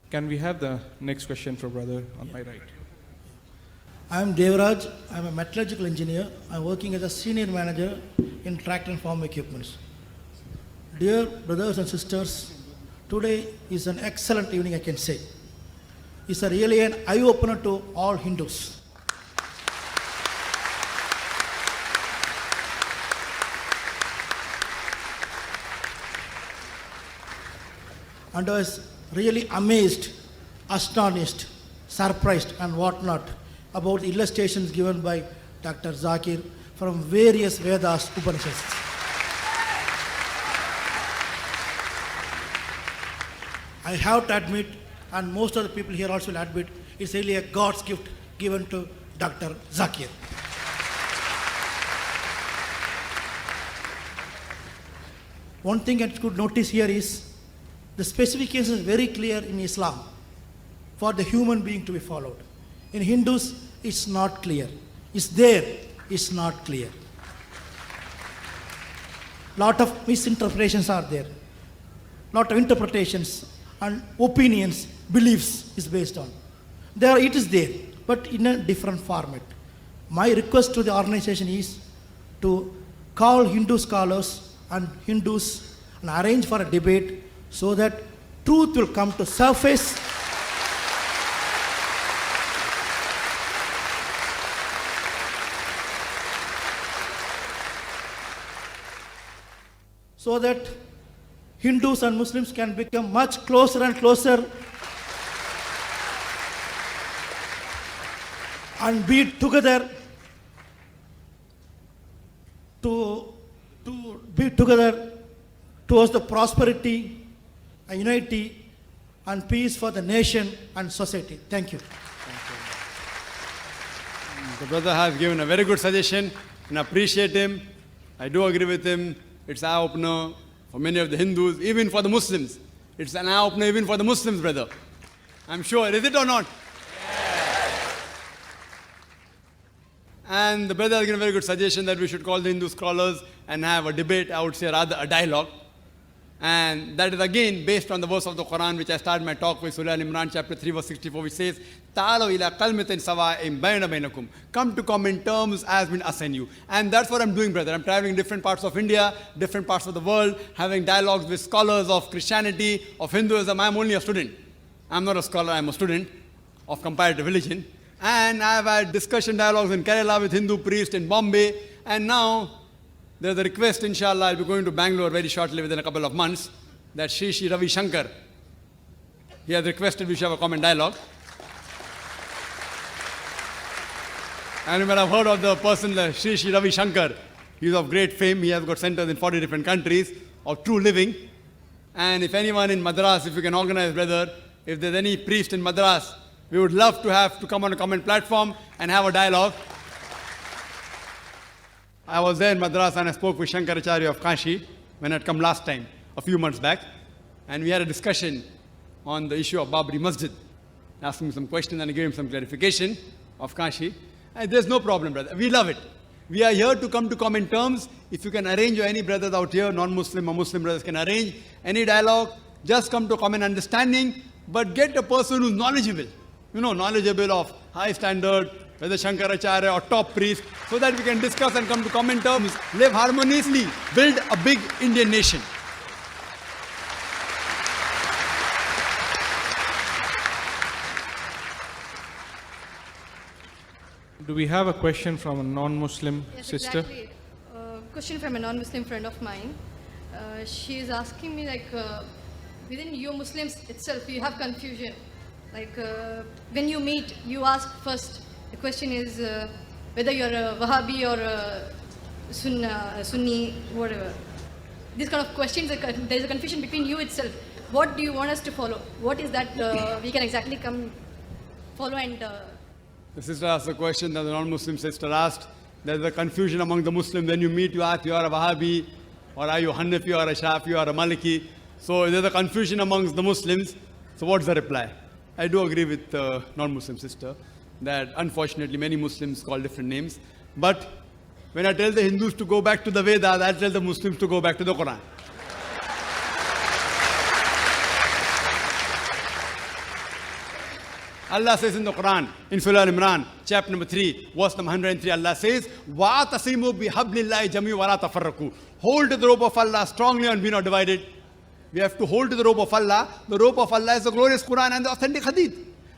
Can we have the next question for brother on my right? I am Devraj. I am a metallurgical engineer. I am working as a senior manager in tractor and farm equipments. Dear brothers and sisters, today is an excellent evening, I can say. It's a really an eye-opener to all Hindus. And I was really amazed, astonished, surprised and whatnot about the illustrations given by Dr. Zakir from various Vedas Upanishads. I have to admit, and most of the people here also will admit, it's really a God's gift given to Dr. Zakir. One thing I could notice here is the specification is very clear in Islam for the human being to be followed. In Hindus, it's not clear. It's there, it's not clear. Lot of misinterpretations are there. Lot of interpretations and opinions, beliefs is based on. There it is there, but in a different format. My request to the organization is to call Hindu scholars and Hindus and arrange for a debate so that truth will come to surface. So that Hindus and Muslims can become much closer and closer and be together to be together towards the prosperity and unity and peace for the nation and society. Thank you. The brother has given a very good suggestion and I appreciate him. I do agree with him. It's an eye-opener for many of the Hindus, even for the Muslims. It's an eye-opener even for the Muslims, brother. I'm sure. Is it or not? Yeah. And the brother has given a very good suggestion that we should call the Hindu scholars and have a debate, I would say rather a dialogue. And that is again based on the verse of the Quran which I started my talk with, Surah Al-Imran chapter 3 verse 64, which says, "Ta'alaw ila kalmatin sawa'in bayna bainakum." Come to common terms as been assigned you. And that's what I'm doing, brother. I'm traveling different parts of India, different parts of the world, having dialogues with scholars of Christianity, of Hinduism. I'm only a student. I'm not a scholar, I'm a student of comparative religion. And I've had discussion dialogues in Kerala with Hindu priests in Bombay. And now there's a request, inshallah, I'll be going to Bangalore very shortly within a couple of months, that Sri Ravi Shankar, he has requested we should have a common dialogue. And you might have heard of the person, Sri Ravi Shankar. He's of great fame. He has got centers in 40 different countries of true living. And if anyone in Madras, if you can organize, brother, if there's any priest in Madras, we would love to have to come on a common platform and have a dialogue. I was there in Madras and I spoke with Shankaracharya of Kashi when I had come last time, a few months back. And we had a discussion on the issue of Babri Masjid. I asked him some questions and I gave him some clarification of Kashi. And there's no problem, brother. We love it. We are here to come to common terms. If you can arrange, or any brothers out here, non-Muslim or Muslim brothers can arrange any dialogue, just come to common understanding, but get a person who's knowledgeable. Knowledgeable of high standard, whether Shankaracharya or top priest, so that we can discuss and come to common terms, live harmoniously, build a big Indian nation. Do we have a question from a non-Muslim Yes, sister? exactly. Question from a non-Muslim friend of mine. She is asking me within you Muslims itself, you have confusion. When you meet, you ask first. The question is whether you're a Wahhabi or a Sunni, whatever. These kind of questions, there is a confusion between you itself. What do you want us to follow? What is that we can exactly come follow and... The sister asked a question that the non-Muslim sister asked. There's a confusion among the Muslims. When you meet, you ask, you are a Wahhabi, or are you Hanafi, or a Shafi, or a Maliki? So there's a confusion amongst the Muslims. So what's the reply? I do agree with the non-Muslim sister that unfortunately many Muslims call different names. But when I tell the Hindus to go back to the Vedas, I tell the Muslims to go back to the Quran. Allah says in the Quran, in Surah Al-Imran, chapter number 3, verse number 103, Allah says, وَاعْتَصِمُوا بِحَبْلِ اللَّهِ جَمِيعًا وَلَا تَفَرَّقُوا. Hold to the rope of Allah strongly and be not divided. We have to hold to the rope of Allah. The rope of Allah is the glorious Quran and the authentic Hadith.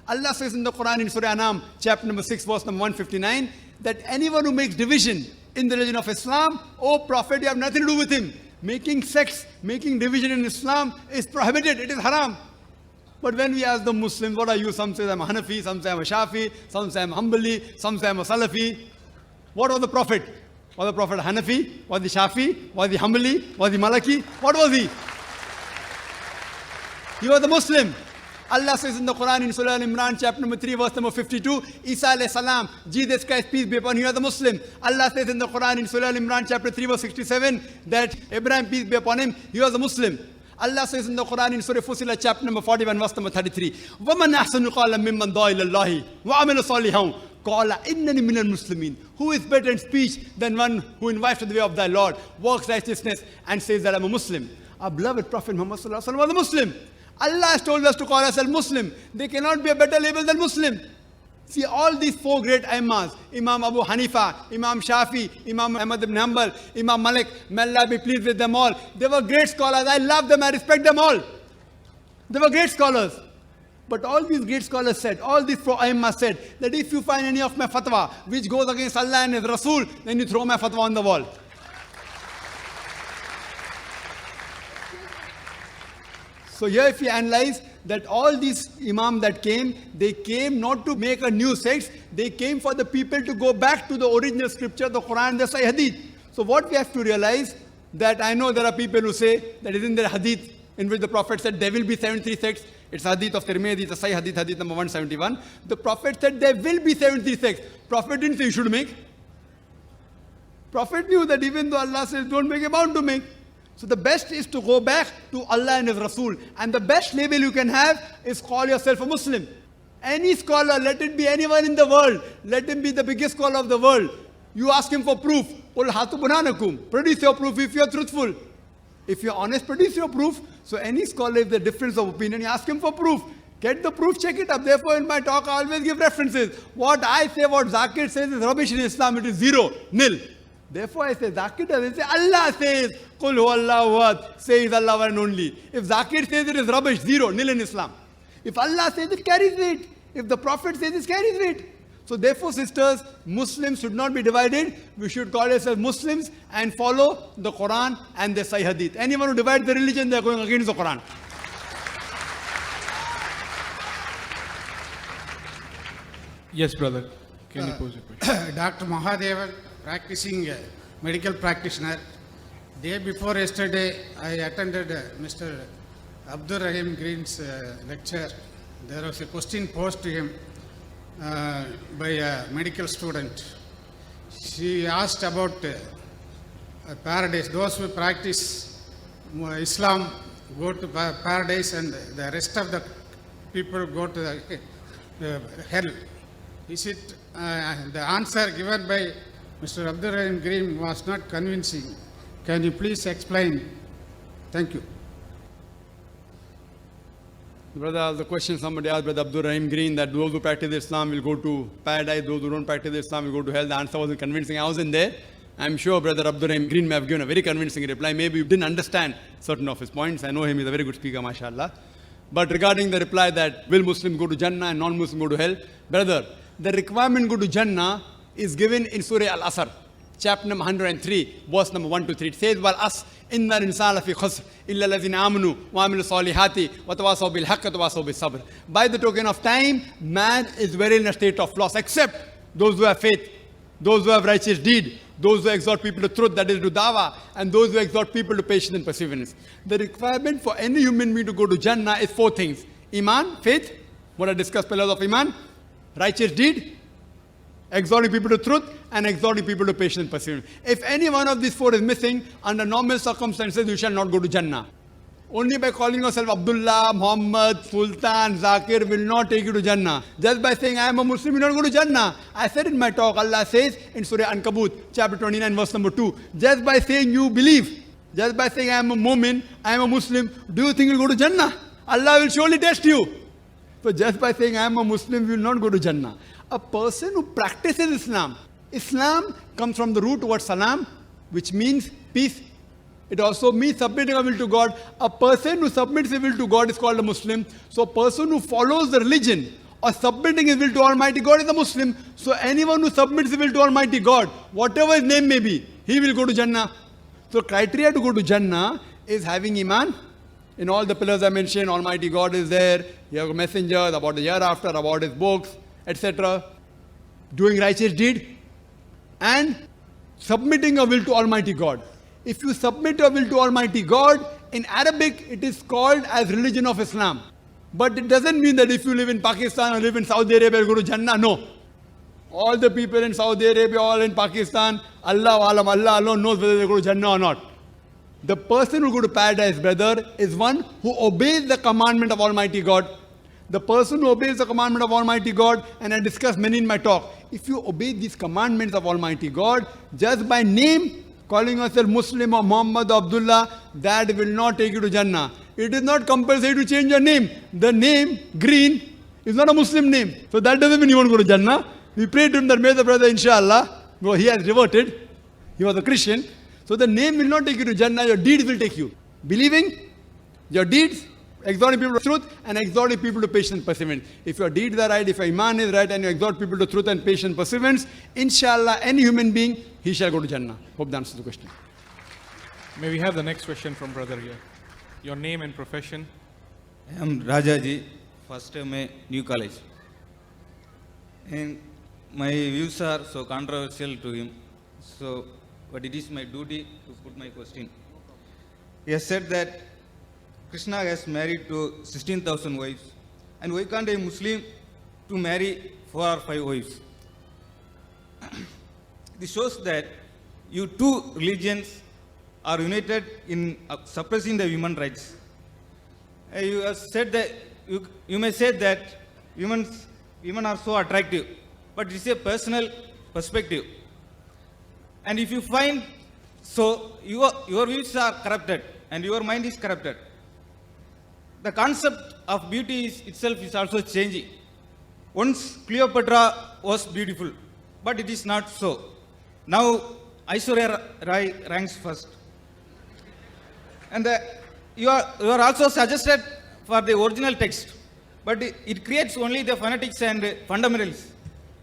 Allah says in the Quran, in Surah Anam, chapter number 6, verse number 159, that anyone who makes division in the religion of Islam, O Prophet, you have nothing to do with him. Making sects, making division in Islam is prohibited. It is haram. But when we ask the Muslims, what are you? Some say I'm a Hanafi, some say I'm a Shafi, some say I'm Hanbali, some say I'm a Salafi. What was the Prophet? Was the Prophet Hanafi? Was he Shafi? Was he Hanbali? Was he Malaki? What was he? He was a Muslim. Allah says in the Quran in Surah Al-Imran, chapter number 3, verse number 52, Isa alayhi salam, Jesus Christ, peace be upon him, he was a Muslim. Allah says in the Quran in Surah Al-Imran, chapter 3, verse 67, that Abraham, peace be upon him, he was a Muslim. Allah says in the Quran in Surah Fussilat, chapter number 41, verse number 33, وَمَنْ أَحْسَنُ قَالًا مِمَّنْ دَعَا إِلَى اللَّهِ وَعَمِلَ صَالِحًا قَالَ إِنَّنِي مِنَ الْمُسْلِمِينَ. Who is better in speech than one who invites to the way of thy Lord, works righteousness, and says that I'm a Muslim? Our beloved Prophet Muhammad sallallahu alaihi wasallam was a Muslim. Allah has told us to call ourselves Muslim. There cannot be a better label than Muslim. See, all these four great Imams, Imam Abu Hanifa, Imam Shafi, Imam Ahmad ibn Hanbal, Imam Malik, may Allah be pleased with them all. They were great scholars. I love them. I respect them all. They were great scholars. But all these great scholars said, all these four Imams said, that if you find any of my fatwa which goes against Allah and His Rasul, then you throw my fatwa on the wall. So here if you analyze that all these imams that came, they came not to make a new sect, they came for the people to go back to the original scripture, the Quran, the Sahih Hadith. So what we have to realize, that I know there are people who say that isn't there Hadith in which the Prophet said there will be 73 sects. It's Hadith of Tirmidhi, it's a Sahih Hadith, Hadith number 171. The Prophet said there will be 73 sects. Prophet didn't say you should make. Prophet knew that even though Allah says don't make, you're bound to make. So the best is to go back to Allah and His Rasul. And the best label you can have is call yourself a Muslim. Any scholar, let it be anyone in the world, let him be the biggest scholar of the world. You ask him for proof. Qul hatu burhanakum. Produce your proof if you are truthful. If you are honest, produce your proof. So any scholar, if there's difference of opinion, you ask him for proof. Get the proof, check it up. Therefore, in my talk, I always give references. What I say, what Zakir says is rubbish in Islam. It is zero, nil. Therefore, I say, Zakir doesn't say, Allah says, Qul huwallahu ahad, says Allah one and only. If Zakir says it is rubbish, zero, nil in Islam. If Allah says it, carries weight. If the Prophet says it, carries weight. So therefore, sisters, Muslims should not be divided. We should call ourselves Muslims and follow the Quran and the Sahih Hadith. Anyone who divides the religion, they are going against the Quran. Yes, brother. Can you pose a question? Dr. Mahadevan, practicing medical practitioner. Day before yesterday, I attended Mr. Abdur Rahim Green's lecture. There was a question posed to him by a medical student. She asked about paradise. Those who practice Islam go to paradise and the rest of the people go to the hell. Is it the answer given by Mr. Abdur Rahim Green was not convincing? Can you please explain? Thank you. Brother, the question somebody asked Brother Abdur Rahim Green that those who practice Islam will go to paradise, those who don't practice Islam will go to hell. The answer wasn't convincing. I wasn't there. I'm sure Brother Abdur Rahim Green may have given a very convincing reply. Maybe you didn't understand certain of his points. I know him, he's a very good speaker, mashallah. But regarding the reply that will Muslims go to Jannah and non-Muslims go to hell, brother, the requirement to go to Jannah is given in Surah Al-Asr, chapter number 103, verse number 1 to 3. It says, "Wal as inna al-insana fi khusr illa allazina amanu wa amilu salihati wa tawasaw bil haqqi wa tawasaw bis sabr." By the token of time, man is very in a state of loss, except those who have faith, those who have righteous deed, those who exhort people to truth, that is to dawah, and those who exhort people to patience and perseverance. The requirement for any human being to go to Jannah is 4 things: Iman, faith, what I discussed, pillars of Iman; righteous deed; exhorting people to truth; and exhorting people to patience and perseverance. If any one of these 4 is missing, under normal circumstances, you shall not go to Jannah. Only by calling yourself Abdullah, Muhammad, Sultan, Zakir will not take you to Jannah. Just by saying, I am a Muslim, you don't go to Jannah. I said in my talk, Allah says in Surah Ankabut, chapter 29, verse number 2, just by saying you believe, just by saying I am a Mu'min, I am a Muslim, do you think you'll go to Jannah? Allah will surely test you. So just by saying I am a Muslim, we will not go to Jannah. A person who practices Islam, Islam comes from the root word salam, which means peace. It also means submitting a will to God. A person who submits his will to God is called a Muslim. So a person who follows the religion or submitting his will to Almighty God is a Muslim. So anyone who submits his will to Almighty God, whatever his name may be, he will go to Jannah. So criteria to go to Jannah is having Iman. In all the pillars I mentioned, Almighty God is there. You have messengers about the hereafter, about his books, etc. Doing righteous deed and submitting a will to Almighty God. If you submit your will to Almighty God, in Arabic it is called as religion of Islam. But it doesn't mean that if you live in Pakistan or live in Saudi Arabia, you go to Jannah. No. All the people in Saudi Arabia, all in Pakistan, Allah alone knows whether they go to Jannah or not. The person who go to paradise, brother, is one who obeys the commandment of Almighty God. The person who obeys the commandment of Almighty God, and I discussed many in my talk, if you obey these commandments of Almighty God, just by name, calling yourself Muslim or Muhammad or Abdullah, that will not take you to Jannah. It is not compulsory to change your name. The name, Green, is not a Muslim name. So that doesn't mean you won't go to Jannah. We prayed to him that may the brother, inshallah, well, he has reverted. He was a Christian. So the name will not take you to Jannah, your deeds will take you. Believing, your deeds, exhorting people to truth and exhorting people to patience and perseverance. If your deeds are right, if your iman is right and you exhort people to truth and patience and perseverance, inshallah, any human being, he shall go to Jannah. Hope that answers the question. May we have the next question from brother here? Your name and profession? I am Rajaji, first time New College. And my views are so controversial to him. So, but it is my duty to put my question. He has said that Krishna has married to 16,000 wives. And why can't a Muslim to marry 4 or 5 wives? This shows that you two religions are united in suppressing the human rights. You have said that you may say that women are so attractive, but it's a personal perspective. And if you find so, your views are corrupted and your mind is corrupted. The concept of beauty itself is also changing. Once Cleopatra was beautiful, but it is not so. Now Aishwarya Rai ranks first. And you are also suggested for the original text, but it creates only the fanatics and fundamentals.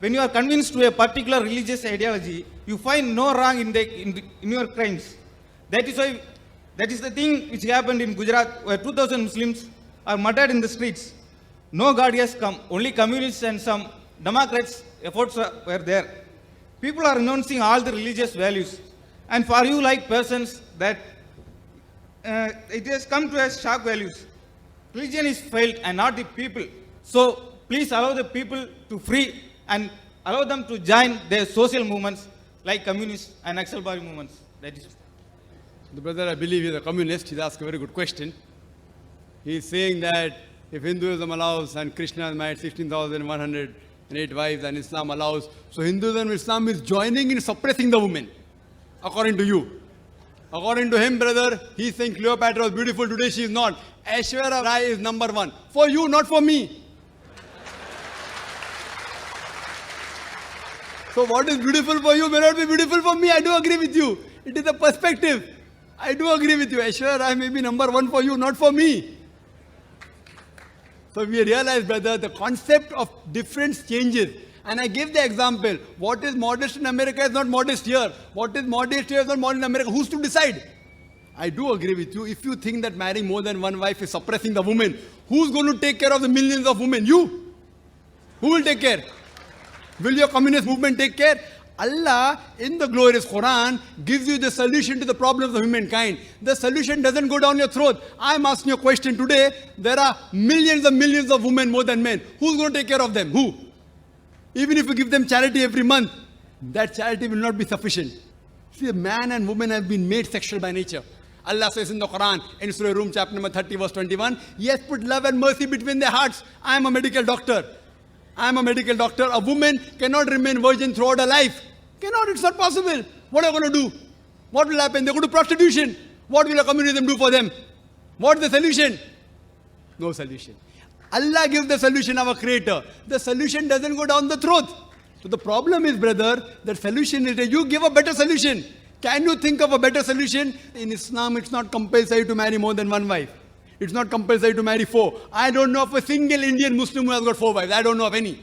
When you are convinced to a particular religious ideology, you find no wrong in your crimes. That is the thing which happened in Gujarat, where 2,000 Muslims are murdered in the streets. No God has come, only communists and some Democrats' efforts were there. People are renouncing all the religious values. And for you like persons that it has come to as shock values. Religion is failed and not the people. So please allow the people to free and allow them to join their social movements like communist and Naxalbari movements. That is. The brother, I believe, is a communist. He's asked a very good question. He's saying that if Hinduism allows and Krishna has married 16,108 wives and Islam allows, so Hinduism and Islam is joining in suppressing the women, according to you. According to him, brother, he's saying Cleopatra was beautiful, today she is not. Aishwarya Rai is number one. For you, not for me. So what is beautiful for you may not be beautiful for me. I do agree with you. It is a perspective. I do agree with you. Aishwarya Rai may be number one for you, not for me. So we realize, brother, the concept of difference changes. And I gave the example. What is modest in America is not modest here. What is modest here is not modest in America. Who's to decide? I do agree with you. If you think that marrying more than one wife is suppressing the woman, who's going to take care of the millions of women? You. Who will take care? Will your communist movement take care? Allah, in the glorious Quran, gives you the solution to the problems of humankind. The solution doesn't go down your throat. I'm asking you a question today. There are millions and millions of women more than men. Who's going to take care of them? Who? Even if you give them charity every month, that charity will not be sufficient. See, man and woman have been made sexual by nature. Allah says in the Quran, in Surah Rum, chapter number 30, verse 21, yes, put love and mercy between their hearts. I am a medical doctor. I am a medical doctor. A woman cannot remain virgin throughout her life. Cannot, it's not possible. What are you going to do? What will happen? They go to prostitution. What will a communism do for them? What is the solution? No solution. Allah gives the solution, our creator. The solution doesn't go down the throat. So the problem is, brother, the solution is that you give a better solution. Can you think of a better solution? In Islam, it's not compulsory to marry more than one wife. It's not compulsory to marry 4. I don't know of a single Indian Muslim who has got 4 wives. I don't know of any.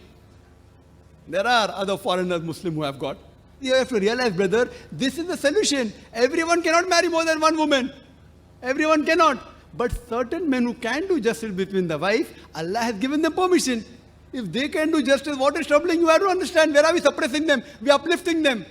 There are other foreigners Muslim who have got. You have to realize, brother, this is the solution. Everyone cannot marry more than one woman. Everyone cannot. But certain men who can do justice between the wife, Allah has given them permission. If they can do justice, what is troubling? You have to understand. Where are we suppressing them? We are uplifting them.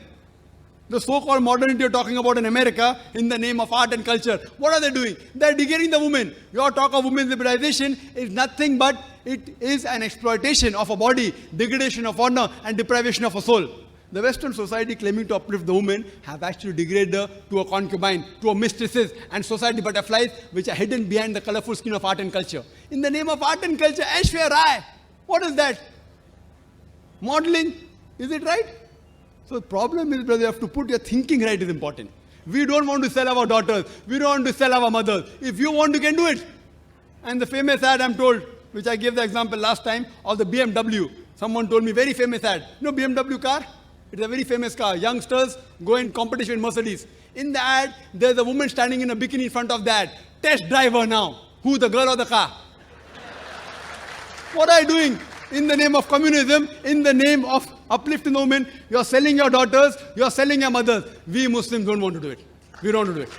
The so-called modernity you're talking about in America, in the name of art and culture, what are they doing? They're degrading the woman. Your talk of women's liberalization is nothing but it is an exploitation of a body, degradation of honor, and deprivation of a soul. The Western society claiming to uplift the woman have actually degraded her to a concubine, to a mistresses, and society butterflies which are hidden behind the colorful skin of art and culture. In the name of art and culture, Aishwarya Rai, what is that? Modeling, is it right? So the problem is, brother, you have to put your thinking right is important. We don't want to sell our daughters. We don't want to sell our mothers. If you want, you can do it. And the famous ad I'm told, which I gave the example last time, of the BMW. Someone told me, very famous ad. You know BMW car? It's a very famous car. Youngsters go in competition with Mercedes. In the ad, there's a woman standing in a bikini in front of the ad. Test drive her now. Who, the girl or the car? What are you doing? In the name of communism, in the name of uplifting the women, you're selling your daughters, you're selling your mothers. We Muslims don't want to do it. We don't want to do it.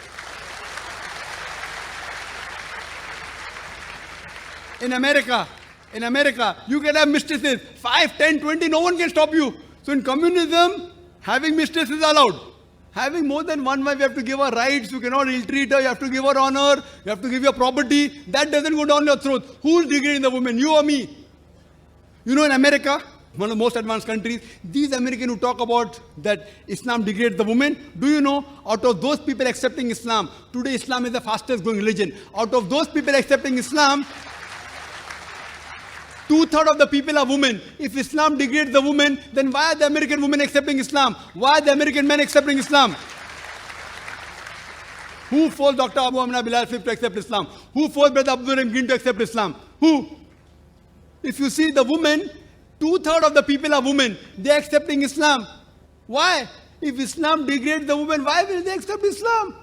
In America, you can have mistresses, 5, 10, 20, no one can stop you. So in communism, having mistresses is allowed. Having more than one wife, you have to give her rights, you cannot ill-treat her, you have to give her honor, you have to give your property. That doesn't go down your throat. Who's degrading the woman, you or me? You know, in America, one of the most advanced countries, these Americans who talk about that Islam degrades the woman, do you know, out of those people accepting Islam, today Islam is the fastest growing religion. Out of those people accepting Islam, 2/3 of the people are women. If Islam degrades the woman, then why are the American women accepting Islam? Why are the American men accepting Islam? Who forced Dr. Abu Amna Bilal Philippe to accept Islam? Who forced Brother Abdul Rahim Green to accept Islam? Who? If you see the women, 2/3 of the people are women. They are accepting Islam. Why? If Islam degrades the woman, why will they accept Islam?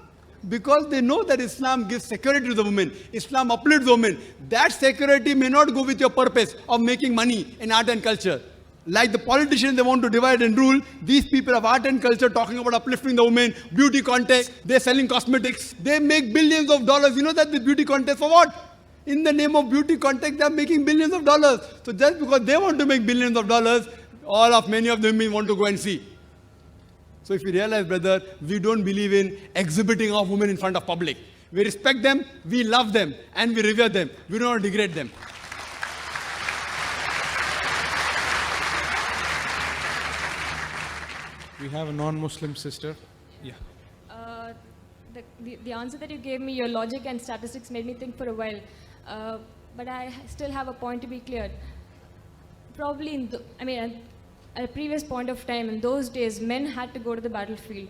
Because they know that Islam gives security to the woman. Islam uplifts the woman. That security may not go with your purpose of making money in art and culture. Like the politicians, they want to divide and rule. These people of art and culture talking about uplifting the women, beauty contest, they're selling cosmetics. They make billions of dollars. You know that the beauty contest for what? In the name of beauty contest, they're making billions of dollars. So just because they want to make billions of dollars, many of them want to go and see. So if you realize, brother, we don't believe in exhibiting our women in front of public. We respect them, we love them, and we revere them. We don't want to degrade them. We have a non-Muslim sister. Yeah. The answer that you gave me, your logic and statistics made me think for a while. But I still have a point to be cleared. Probably, at a previous point of time, in those days, men had to go to the battlefield.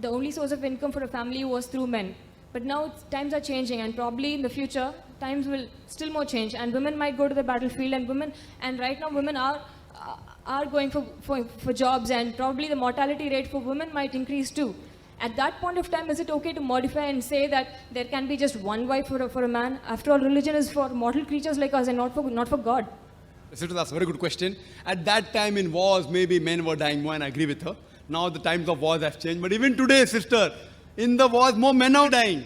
The only source of income for a family was through men. But now times are changing, and probably in the future, times will still more change, and women might go to the battlefield, and right now women are going for jobs, and probably the mortality rate for women might increase too. At that point of time, is it okay to modify and say that there can be just one wife for a man? After all, religion is for mortal creatures like us and not for God. Sister, that's a very good question. At that time in wars, maybe men were dying more, and I agree with her. Now the times of wars have changed. But even today, sister, in the wars, more men are dying.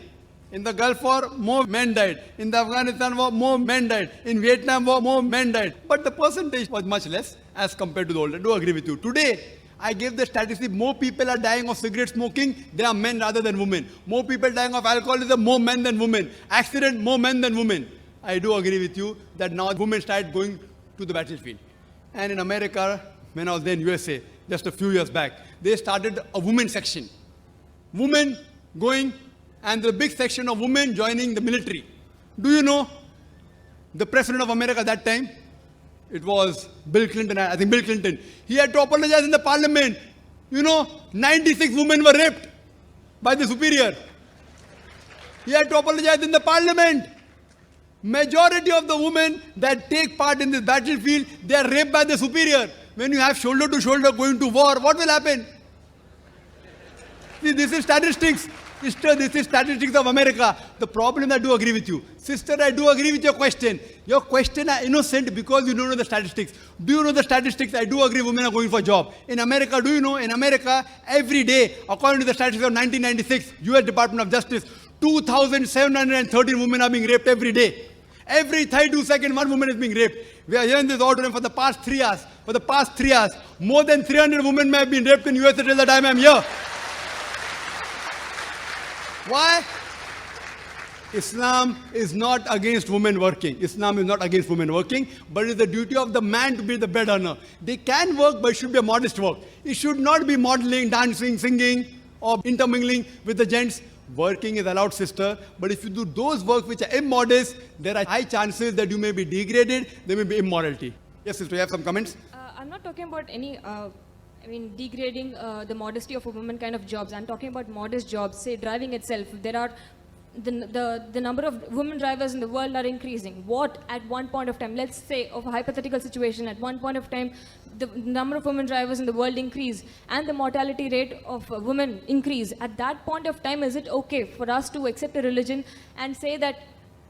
In the Gulf War, more men died. In the Afghanistan War, more men died. In Vietnam War, more men died. But the percentage was much less as compared to the old. I do agree with you. Today, I gave the statistic, more people are dying of cigarette smoking, there are men rather than women. More people dying of alcoholism, more men than women. Accident, more men than women. I do agree with you that now women started going to the battlefield. And in America, when I was there in USA, just a few years back, they started a women section. Women going, and the big section of women joining the military. Do you know the president of America at that time? It was Bill Clinton, I think Bill Clinton. He had to apologize in the parliament. 96 women were raped by the superior. He had to apologize in the parliament. Majority of the women that take part in this battlefield, they are raped by the superior. When you have shoulder to shoulder going to war, what will happen? See, this is statistics. Sister, this is statistics of America. The problem, I do agree with you. Sister, I do agree with your question. Your question are innocent because you don't know the statistics. Do you know the statistics? I do agree women are going for a job. In America, do you know? In America, every day, according to the statistics of 1996, US Department of Justice, 2,713 women are being raped every day. Every 32 seconds, one woman is being raped. We are here in this auditorium for the past 3 hours. For the past 3 hours, more than 300 women may have been raped in USA till the time I am here. Why? Islam is not against women working. Islam is not against women working, but it is the duty of the man to be the bread earner. They can work, but it should be a modest work. It should not be modeling, dancing, singing, or intermingling with the gents. Working is allowed, sister, but if you do those work which are immodest, there are high chances that you may be degraded, there may be immorality. Yes, sister, you have some comments? I'm not talking about any, degrading the modesty of a woman kind of jobs. I'm talking about modest jobs, say driving itself. There are, the number of women drivers in the world are increasing. What at one point of time, let's say of a hypothetical situation, at one point of time, the number of women drivers in the world increase and the mortality rate of women increase. At that point of time, is it okay for us to accept a religion and say that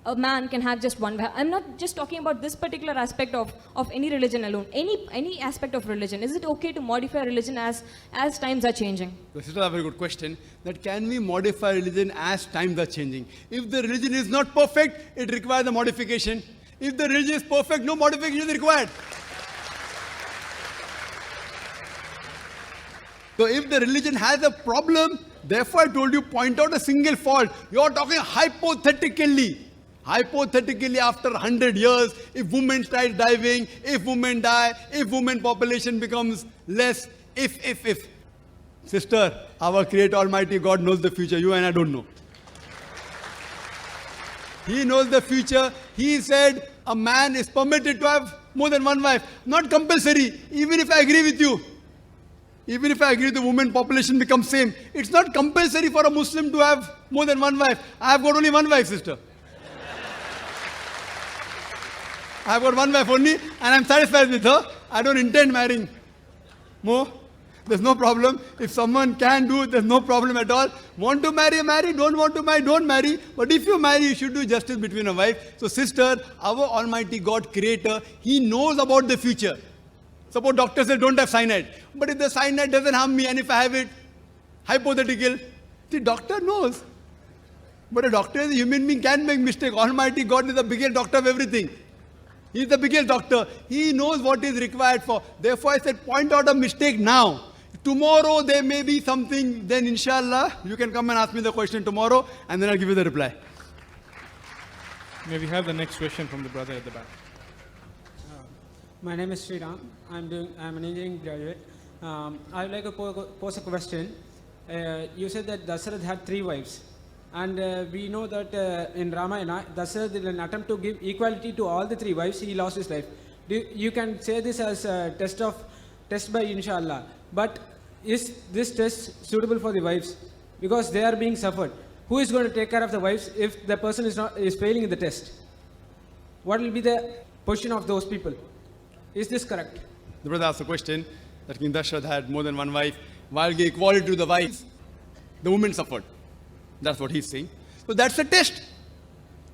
a man can have just one wife? I'm not just talking about this particular aspect of any religion alone. Any aspect of religion. Is it okay to modify religion as times are changing? This is a very good question. That can we modify religion as times are changing? If the religion is not perfect, it requires a modification. If the religion is perfect, no modification is required. So if the religion has a problem, therefore I told you, point out a single fault. You are talking hypothetically. Hypothetically, after 100 years, if women start diving, if women die, if women population becomes less, if. Sister, our Creator Almighty God knows the future. You and I don't know. He knows the future. He said a man is permitted to have more than one wife. Not compulsory, even if I agree with you. Even if I agree the women population becomes same, it's not compulsory for a Muslim to have more than one wife. I have got only one wife, sister. I have got one wife only and I'm satisfied with her. I don't intend marrying more. There's no problem. If someone can do it, there's no problem at all. Want to marry, marry. Don't want to marry, don't marry. But if you marry, you should do justice between a wife. So sister, our Almighty God Creator, He knows about the future. Suppose doctor says don't have cyanide. But if the cyanide doesn't harm me and if I have it, hypothetical, the doctor knows. But a doctor is a human being, can make mistake. Almighty God is the biggest doctor of everything. He is the biggest doctor. He knows what is required for. Therefore I said point out a mistake now. Tomorrow there may be something, then inshallah you can come and ask me the question tomorrow and then I'll give you the reply. May we have the next question from the brother at the back? My name is Sriram. I'm an engineering graduate. I would like to pose a question. You said that Dasarath had 3 wives. And we know that in Ramayana, Dasarath, in an attempt to give equality to all the 3 wives, he lost his life. You can say this as a test by inshallah. But is this test suitable for the wives? Because they are being suffered. Who is going to take care of the wives if the person is failing in the test? What will be the position of those people? Is this correct? The brother asked a question that King Dashrath had more than one wife. While giving equality to the wives, the women suffered. That's what he's saying. So that's a test.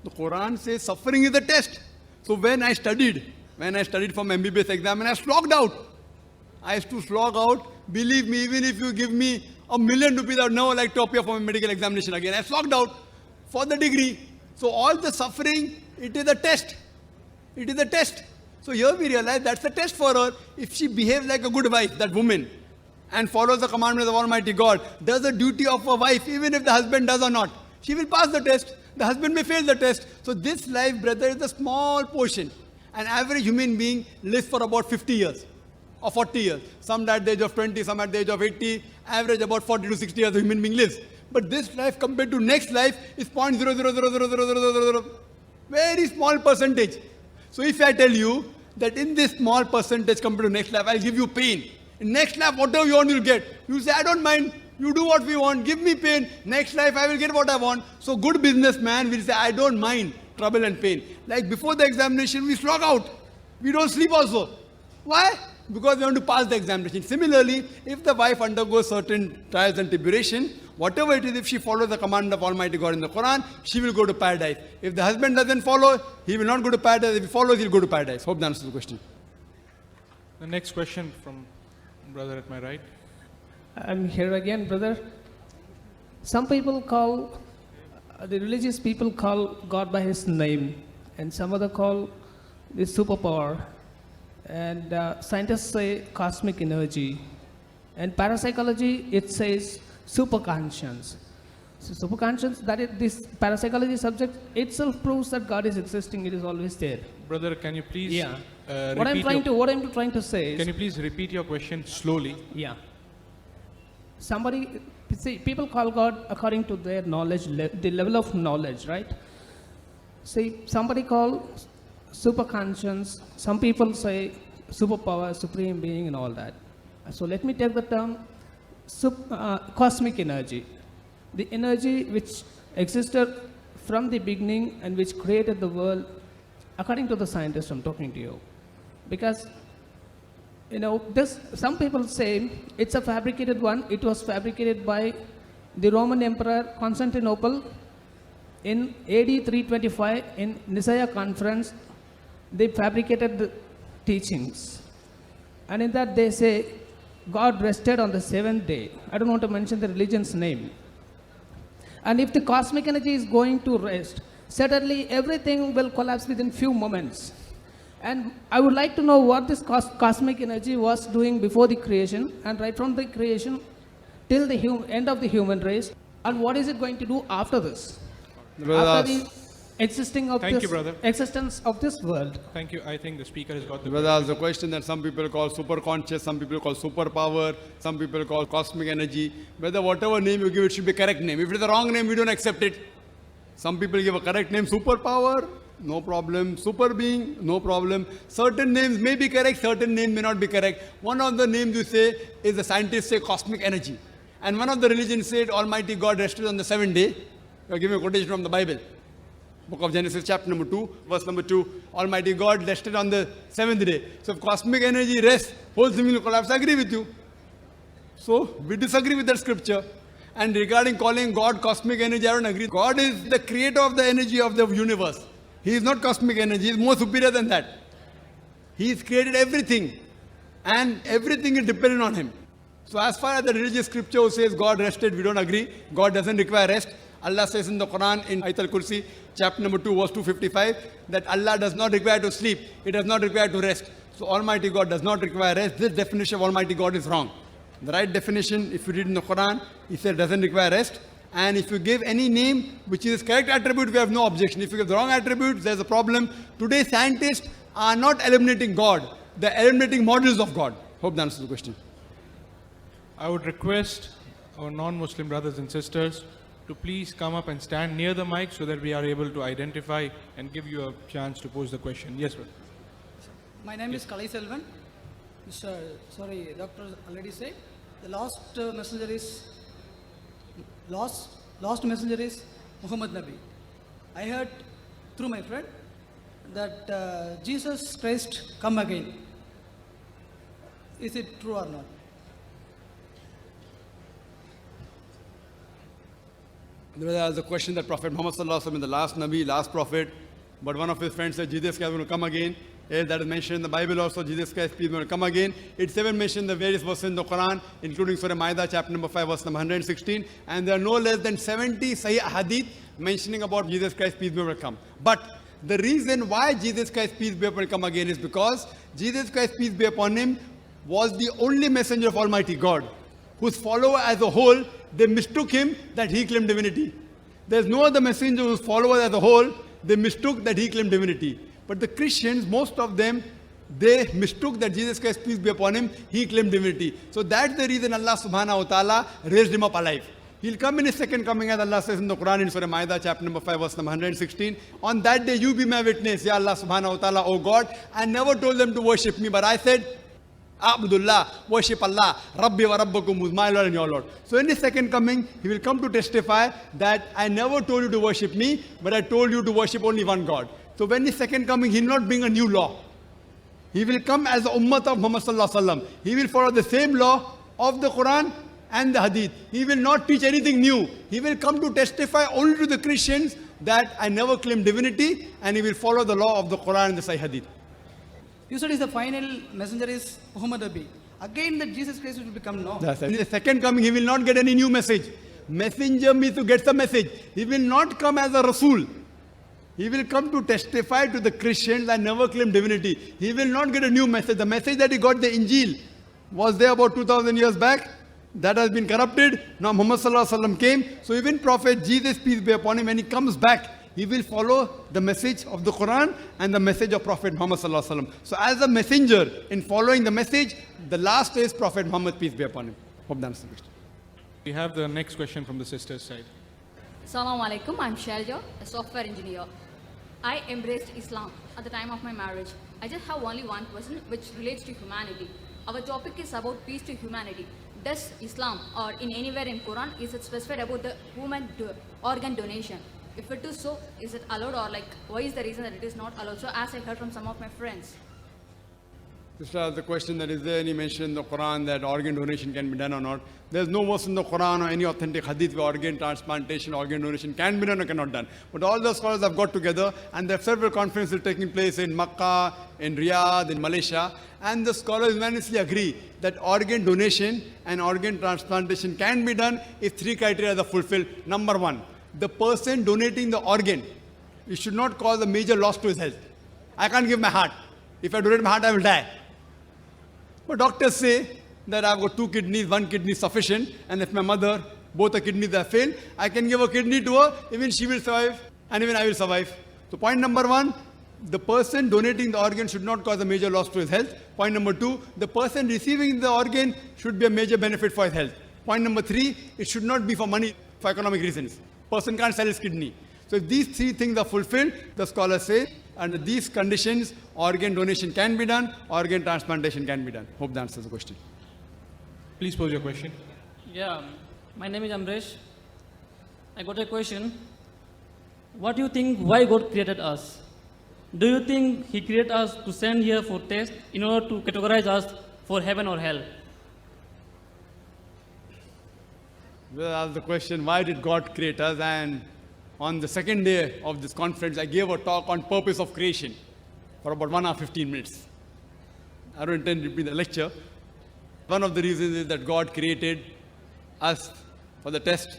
The Quran says suffering is a test. So when I studied from MBBS exam and I slogged out. I used to slog out. Believe me, even if you give me $1 million, I would never like to appear for my medical examination again. I slogged out for the degree. So all the suffering, it is a test. It is a test. So here we realize that's a test for her. If she behaves like a good wife, that woman, and follows the commandments of Almighty God, does the duty of a wife, even if the husband does or not, she will pass the test. The husband may fail the test. So this life, brother, is a small portion. An average human being lives for about 50 years or 40 years. Some at the age of 20, some at the age of 80. Average about 40 to 60 years a human being lives. But this life compared to next life is 0.0000000. Very small percentage. So if I tell you that in this small percentage compared to next life, I'll give you pain. In next life, whatever you want, you'll get. You say, I don't mind. You do what we want. Give me pain. Next life, I will get what I want. So good businessman will say, I don't mind. trouble and pain. Like before the examination, we slog out. We don't sleep also. Why? Because we want to pass the examination. Similarly, if the wife undergoes certain trials and tribulation, whatever it is, if she follows the command of Almighty God in the Quran, she will go to paradise. If the husband doesn't follow, he will not go to paradise. If he follows, he'll go to paradise. Hope that answers the question. The next question from brother at my right. I'm here again, brother. Some people call, the religious people call God by his name, and some other call the superpower. And scientists say cosmic energy. And parapsychology, it says superconscience. So superconscience, that is, this parapsychology subject itself proves that God is existing, it is always there. Brother, can you please Yeah. repeat What I'm trying to say is, Can you please repeat your question slowly? yeah. Somebody, see, people call God according to their knowledge, the level of knowledge, right? See, somebody call superconscience, some people say superpower, supreme being and all that. So let me take the term cosmic energy. The energy which existed from the beginning and which created the world, according to the scientists I'm talking to you. Because, you know, some people say it's a fabricated one. It was fabricated by the Roman Emperor Constantinople in AD 325 in Nicaea conference. They fabricated the teachings. And in that they say God rested on the seventh day. I don't want to mention the religion's name. And if the cosmic energy is going to rest, certainly everything will collapse within few moments. And I would like to know what this cosmic energy was doing before the creation, and right from the creation till the end of the human race, and what is it going to do after this? After the existence of this world. Thank you. I think the speaker has got the Brother asked the question that some people call super conscious, some people call superpower, some people call cosmic energy. Whether whatever name you give, it should be correct name. If it is the wrong name, we don't accept it. Some people give a correct name, superpower, no problem. Super being, no problem. Certain names may be correct, certain names may not be correct. One of the names you say is the scientists say cosmic energy. And one of the religions said Almighty God rested on the seventh day. You are giving a quotation from the Bible. Book of Genesis, chapter number 2, verse number 2. Almighty God rested on the seventh day. So if cosmic energy rests, whole thing will collapse. I agree with you. So we disagree with that scripture. And regarding calling God cosmic energy, I don't agree. God is the creator of the energy of the universe. He is not cosmic energy. He is more superior than that. He has created everything. And everything is dependent on Him. So as far as the religious scripture says God rested, we don't agree. God doesn't require rest. Allah says in the Quran, in Ayatul Kursi, chapter number 2, verse 255, that Allah does not require to sleep. He does not require to rest. So Almighty God does not require rest. This definition of Almighty God is wrong. The right definition, if you read in the Quran, He said doesn't require rest. And if you give any name which is correct attribute, we have no objection. If you give the wrong attribute, there's a problem. Today, scientists are not eliminating God. They're eliminating models of God. Hope that answers the question. I would request our non-Muslim brothers and sisters to please come up and stand near the mic so that we are able to identify and give you a chance to pose the question. Yes, sir. My name is Kalai Selvan. Doctor already said the last messenger is Muhammad Nabi. I heard through my friend that Jesus Christ come again. Is it true or not? There was a question that Prophet Muhammad Sallallahu Alaihi Wasallam is the last Nabi, last Prophet, but one of his friends said Jesus Christ is going to come again. Yes, that is mentioned in the Bible also, Jesus Christ is going to come again. It's even mentioned in the various verses in the Quran, including Surah Ma'idah, chapter number 5, verse number 116. And there are no less than 70 Sahih Hadith mentioning about Jesus Christ, peace be upon him, will come. But the reason why Jesus Christ, peace be upon him, will come again is because Jesus Christ, peace be upon him, was the only messenger of Almighty God, whose follower as a whole, they mistook him that he claimed divinity. There's no other messenger whose followers as a whole, they mistook that he claimed divinity. But the Christians, most of them, they mistook that Jesus Christ, peace be upon him, he claimed divinity. So that's the reason Allah subhanahu wa ta'ala raised him up alive. He'll come in his second coming, as Allah says in the Quran in Surah Ma'idah, chapter number 5, verse number 116. On that day, you be my witness, Ya Allah subhanahu wa ta'ala, O God. I never told them to worship me, but I said, Abdullah, worship Allah, Rabbi wa Rabbakum, who's my Lord and your Lord. So in his second coming, he will come to testify that I never told you to worship me, but I told you to worship only one God. So when his second coming, he will not bring a new law. He will come as the ummah of Muhammad sallallahu alaihi wasallam. He will follow the same law of the Quran and the Hadith. He will not teach anything new. He will come to testify only to the Christians that I never claim divinity, and he will follow the law of the Quran and the Sahih Hadith. You said is the final messenger is Muhammad Nabi. Again that Jesus Christ will become known. That's right. In the second coming, he will not get any new message. Messenger means to get the message. He will not come as a Rasul. He will come to testify to the Christians that never claim divinity. He will not get a new message. The message that he got, the Injil, was there about 2000 years back. That has been corrupted. Now Muhammad sallallahu alaihi wasallam came. So even Prophet Jesus, peace be upon him, when he comes back, he will follow the message of the Quran and the message of Prophet Muhammad sallallahu alaihi wasallam. So as a messenger, in following the message, the last is Prophet Muhammad, peace be upon him. Hope that answers the question. We have the next question from the sister's side. Assalamu alaikum, I'm Shalja, a software engineer. I embraced Islam at the time of my marriage. I just have only one question which relates to humanity. Our topic is about peace to humanity. Does Islam or in anywhere in Quran is it specified about the organ donation? If it is so, is it allowed, or like why is the reason that it is not allowed? So as I heard from some of my friends. Sister asked the question that is there any mention in the Quran that organ donation can be done or not. There's no verse in the Quran or any authentic hadith where organ transplantation, organ donation can be done or cannot done. But all the scholars have got together, and there are several conferences taking place in Makkah, in Riyadh, in Malaysia, and the scholars unanimously agree that organ donation and organ transplantation can be done if three criteria are fulfilled. Number one, the person donating the organ, it should not cause a major loss to his health. I can't give my heart. If I donate my heart, I will die. But doctors say that I've got two kidneys, one kidney is sufficient, and if my mother, both the kidneys have failed, I can give a kidney to her, even she will survive, and even I will survive. So point number one, the person donating the organ should not cause a major loss to his health. Point number two, the person receiving the organ should be a major benefit for his health. Point number three, it should not be for money, for economic reasons. Person can't sell his kidney. So if these three things are fulfilled, the scholars say, under these conditions, organ donation can be done, organ transplantation can be done. Hope that answers the question. Please pose your question. Yeah, my name is Amresh. I got a question. What do you think why God created us? Do you think He created us to send here for test in order to categorize us for heaven or hell? Well, asked the question, why did God create us? And on the second day of this conference, I gave a talk on purpose of creation for about 1 hour 15 minutes. I don't intend to repeat the lecture. One of the reasons is that God created us for the test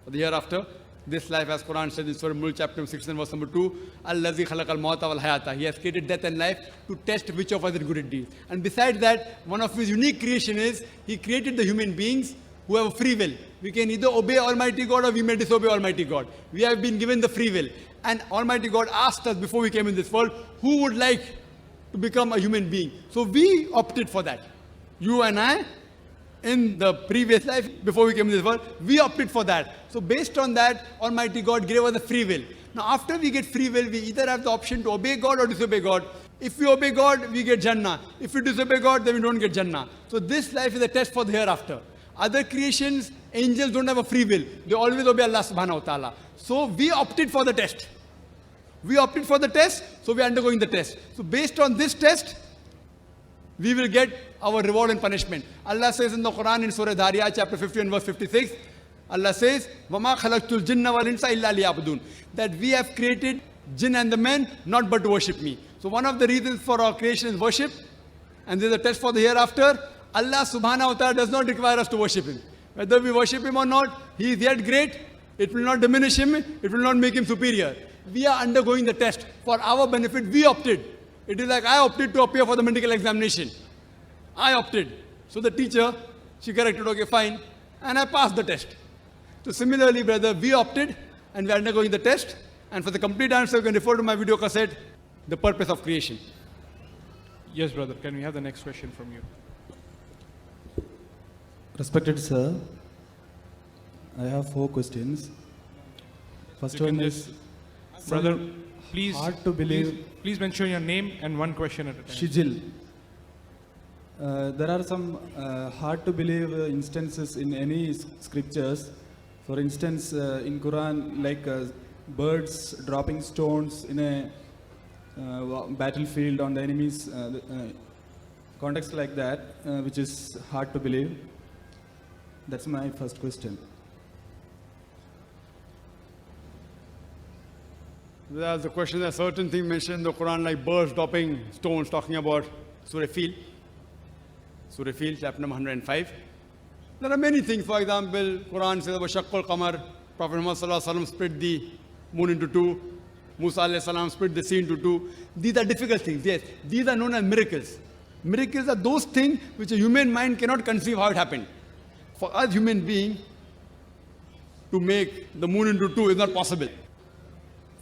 for the hereafter. This life, as Quran says in Surah Mulk, chapter 6 and verse number 2, Allazi khalaqal mawta wal hayata. He has created death and life to test which of us is good at deeds. And besides that, one of his unique creation is He created the human beings who have a free will. We can either obey Almighty God or we may disobey Almighty God. We have been given the free will. And Almighty God asked us before we came in this world, who would like to become a human being? So we opted for that. You and I, in the previous life, before we came in this world, we opted for that. So based on that, Almighty God gave us the free will. Now after we get free will, we either have the option to obey God or disobey God. If we obey God, we get Jannah. If we disobey God, then we don't get Jannah. So this life is a test for the hereafter. Other creations, angels don't have a free will. They always obey Allah subhanahu wa ta'ala. So we opted for the test. We opted for the test, so we are undergoing the test. So based on this test, we will get our reward and punishment. Allah says in the Quran in Surah Dhariyat chapter 50 and verse 56, Allah says, وَمَا خَلَقْتُ الْجِنَّ وَالْإِنسَ إِلَّا لِيَعْبُدُونَ. That we have created jinn and the men not but to worship me. So one of the reasons for our creation is worship, and there is a test for the hereafter. Allah subhanahu wa ta'ala does not require us to worship Him. Whether we worship Him or not, He is yet great. It will not diminish Him. It will not make Him superior. We are undergoing the test. For our benefit, we opted. It is like I opted to appear for the medical examination. I opted. So the teacher, she corrected, okay, fine. And I passed the test. So similarly, brother, we opted and we are undergoing the test. And for the complete answer, you can refer to my video cassette, The Purpose of Creation. Yes, brother. Can we have the next question from you? Respected sir, I have 4 questions. First You can one is, brother, please, hard to believe. please mention your name and one question at a time. Shijil. There are some hard to believe instances in any scriptures. For instance, in Quran, like birds dropping stones in a battlefield on the enemy's context like that, which is hard to believe. That's my first question. There's a question that certain thing mentioned in the Quran like birds dropping stones, talking about Surah Fil. Surah Fil, chapter number 105. There are many things. For example, Quran says about Shaqqal Qamar. Prophet Muhammad Sallallahu Alaihi Wasallam split the moon into two. Musa Alayhi Salam split the sea into two. These are difficult things, yes. These are known as miracles. Miracles are those things which a human mind cannot conceive how it happened. For us human beings, to make the moon into two is not possible.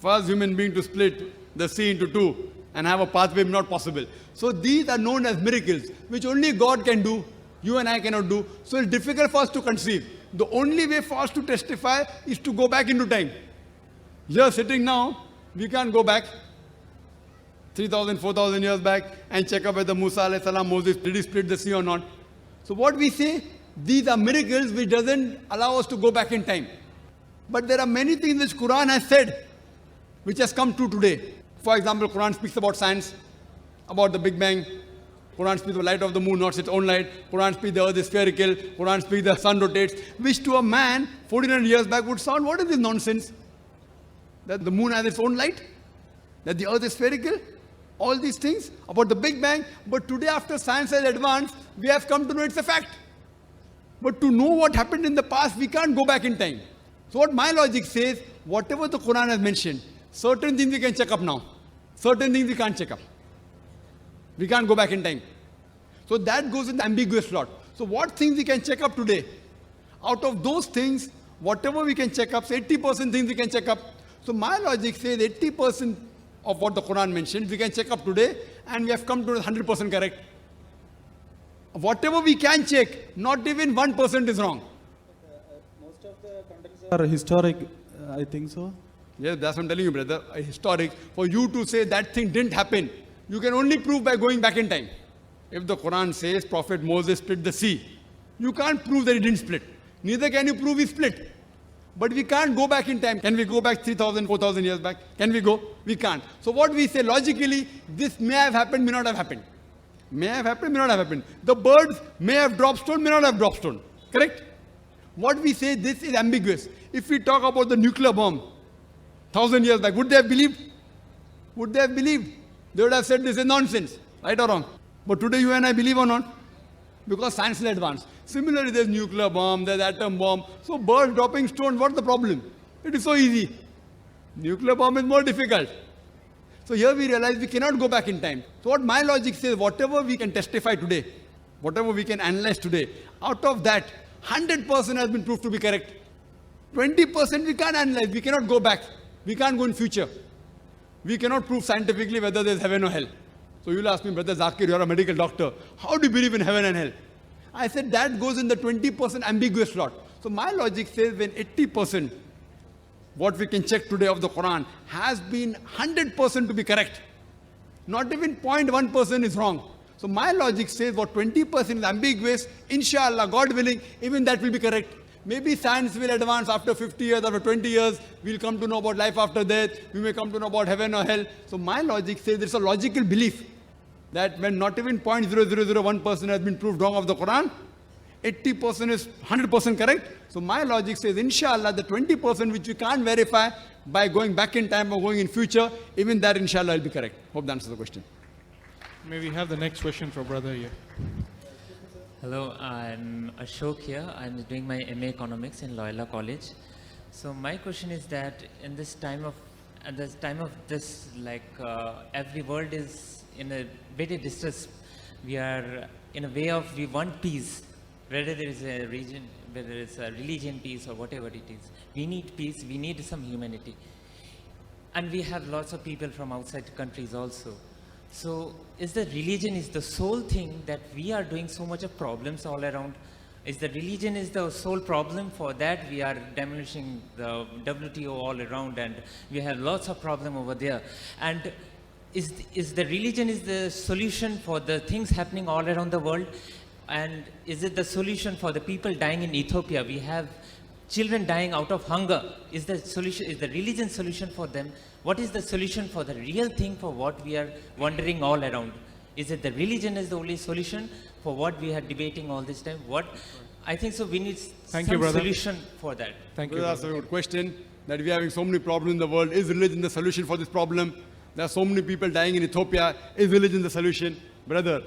For us human beings to split the sea into two and have a pathway is not possible. So these are known as miracles, which only God can do, you and I cannot do. So it's difficult for us to conceive. The only way for us to testify is to go back into time. Here sitting now, we can't go back 3,000, 4,000 years back and check up whether Musa alayhi salam, Moses, did he split the sea or not. So what we say, these are miracles which doesn't allow us to go back in time. But there are many things which Quran has said, which has come true today. For example, Quran speaks about science, about the Big Bang. Quran speaks of the light of the moon, not its own light. Quran speaks the earth is spherical. Quran speaks the sun rotates, which to a man 1,400 years back would sound, what is this nonsense? That the moon has its own light? That the earth is spherical? All these things about the Big Bang. But today, after science has advanced, we have come to know it's a fact. But to know what happened in the past, we can't go back in time. So what my logic says, whatever the Quran has mentioned, certain things we can check up now. Certain things we can't check up. We can't go back in time. So that goes in the ambiguous slot. So what things we can check up today? Out of those things, whatever we can check up, so 80% things we can check up. So my logic says 80% of what the Quran mentioned, we can check up today, and we have come to 100% correct. Whatever we can check, not even 1% is wrong. Most of the contents are historic, I think so. Yes, that's what I'm telling you, brother. Historic. For you to say that thing didn't happen, you can only prove by going back in time. If the Quran says Prophet Moses split the sea, you can't prove that he didn't split. Neither can you prove he split. But we can't go back in time. Can we go back 3,000, 4,000 years back? Can we go? We can't. So what we say logically, this may have happened, may not have happened. May have happened, may not have happened. The birds may have dropped stone, may not have dropped stone. Correct? What we say, this is ambiguous. If we talk about the nuclear bomb, 1,000 years back, would they have believed? Would they have believed? They would have said this is nonsense. Right or wrong? But today you and I believe or not? Because science is advanced. Similarly, there's nuclear bomb, there's atom bomb. So birds dropping stones, what's the problem? It is so easy. Nuclear bomb is more difficult. So here we realize we cannot go back in time. So what my logic says, whatever we can testify today, whatever we can analyze today, out of that, 100% has been proved to be correct. 20% we can't analyze, we cannot go back. We can't go in future. We cannot prove scientifically whether there's heaven or hell. So you'll ask me, Brother Zakir, you're a medical doctor. How do you believe in heaven and hell? I said that goes in the 20% ambiguous slot. So my logic says when 80%, what we can check today of the Quran, has been 100% to be correct. Not even 0.1% is wrong. So my logic says what 20% is ambiguous, inshallah, God willing, even that will be correct. Maybe science will advance after 50 years, after 20 years, we'll come to know about life after death, we may come to know about heaven or hell. So my logic says there's a logical belief that when not even 0.0001% has been proved wrong of the Quran, 80% is 100% correct. So my logic says, inshallah, the 20% which we can't verify by going back in time or going in future, even that inshallah will be correct. Hope that answers the question. May we have the next question from brother here. Hello, I'm Ashok here. I'm doing my MA Economics in Loyola College. So my question is that in this time of, at this time of this, like every world is in a very distress. We are in a way of, we want peace. Whether there is a region, whether it's a religion peace or whatever it is. We need peace, we need some humanity. And we have lots of people from outside countries also. So is the religion is the sole thing that we are doing so much of problems all around? Is the religion is the sole problem? For that we are demolishing the WTO all around and we have lots of problem over there. And is the religion is the solution for the things happening all around the world? And is it the solution for the people dying in Ethiopia? We have children dying out of hunger. Is the religion solution for them? What is the solution for the real thing for what we are wondering all around? Is it the religion is the only solution for what we are debating all this time? What I think so we need some solution for that. Thank you. That's a good question. That we are having so many problems in the world. Is religion the solution for this problem? There are so many people dying in Ethiopia. Is religion the solution? Brother,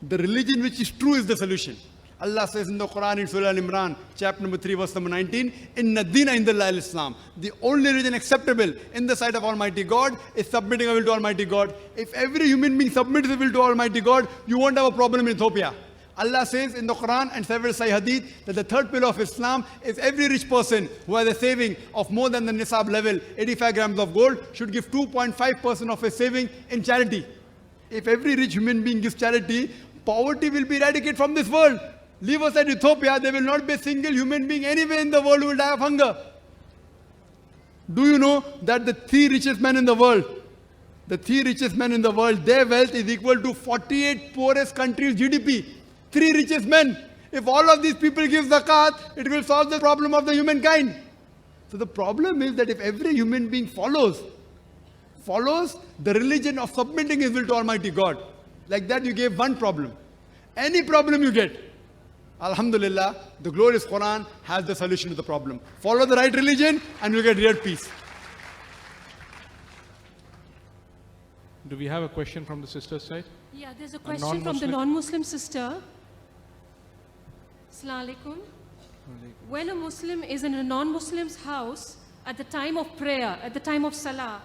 the religion which is true is the solution. Allah says in the Quran in Surah Al-Imran, chapter number 3, verse number 19, Inna Deena Indallah al-Islam. The only religion acceptable in the sight of Almighty God is submitting a will to Almighty God. If every human being submits a will to Almighty God, you won't have a problem in Ethiopia. Allah says in the Quran and several Sahih Hadith that the third pillar of Islam is every rich person who has a saving of more than the nisab level, 85 grams of gold, should give 2.5% of his saving in charity. If every rich human being gives charity, poverty will be eradicated from this world. Leave aside Ethiopia, there will not be a single human being anywhere in the world who will die of hunger. Do you know that the 3 richest men in the world, their wealth is equal to 48 poorest countries' GDP. 3 richest men. If all of these people give zakat, it will solve the problem of the humankind. So the problem is that if every human being follows the religion of submitting his will to Almighty God, like that you gave one problem. Any problem you get, Alhamdulillah, the glorious Quran has the solution to the problem. Follow the right religion and you'll get real peace. Do we have a question from the sister's side? Yeah, there's a question from the non-Muslim sister. Assalamu alaikum. When a Muslim is in a non-Muslim's house at the time of prayer, at the time of salah,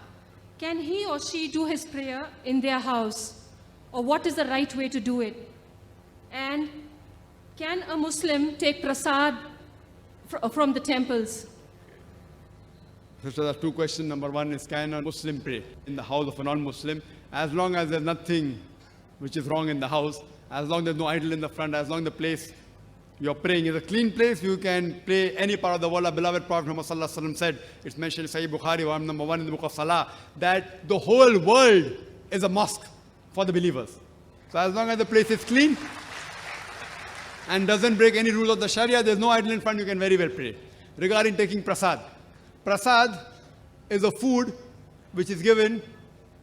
can he or she do his prayer in their house? Or what is the right way to do it? And can a Muslim take prasad from the temples? Sister, there are 2 questions. Number 1 is, can a Muslim pray in the house of a non-Muslim? As long as there's nothing which is wrong in the house, as long as there's no idol in the front, as long as the place you're praying is a clean place, you can pray any part of the world. Our beloved Prophet Muhammad Sallallahu Alaihi Wasallam said, it's mentioned in Sahih Bukhari, volume number 1 in the book of Salah, that the whole world is a mosque for the believers. So as long as the place is clean and doesn't break any rules of the Sharia, there's no idol in front, you can very well pray. Regarding taking prasad. Prasad is a food which is given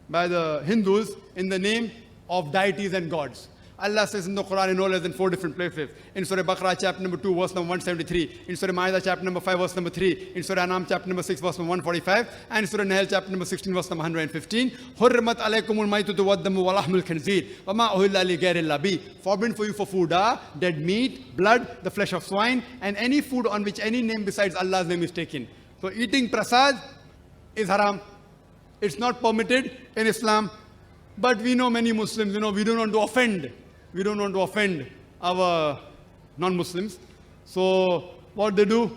by the Hindus in the name of deities and gods. Allah says in the Quran in no less than 4 different places. In Surah Baqarah chapter number 2 verse number 173. In Surah Ma'idah chapter number 5 verse number 3. In Surah Anam chapter number 6 verse number 145. And in Surah Nahl chapter number 16 verse number 115. Hurrimat alaykumul maytutu waddamu walahmul khanzir. Wama uhilla li ghayril bi. Forbidden for you for food are dead meat, blood, the flesh of swine, and any food on which any name besides Allah's name is taken. So eating prasad is haram. It's not permitted in Islam. But we know many Muslims, we don't want to offend. We don't want to offend our non-Muslims. So what they do,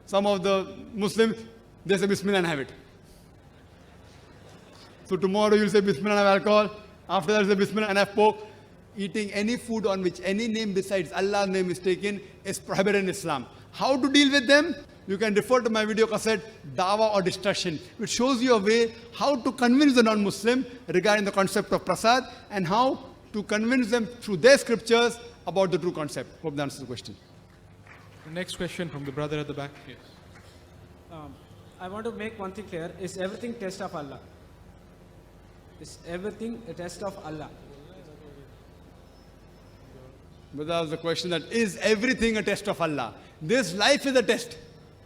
some of the Muslims, they say Bismillah and have it. So tomorrow you'll say Bismillah and have alcohol. After that you say Bismillah and have pork. Eating any food on which any name besides Allah's name is taken is prohibited in Islam. How to deal with them? You can refer to my video cassette, Dawah or Destruction, which shows you a way how to convince the non-Muslim regarding the concept of prasad and how to convince them through their scriptures about the true concept. Hope that answers the question. The next question from the brother at the back. Yes. I want to make one thing clear. Is everything test of Allah? Is everything a test of Allah? But that was the question, that is everything a test of Allah? This life is a test.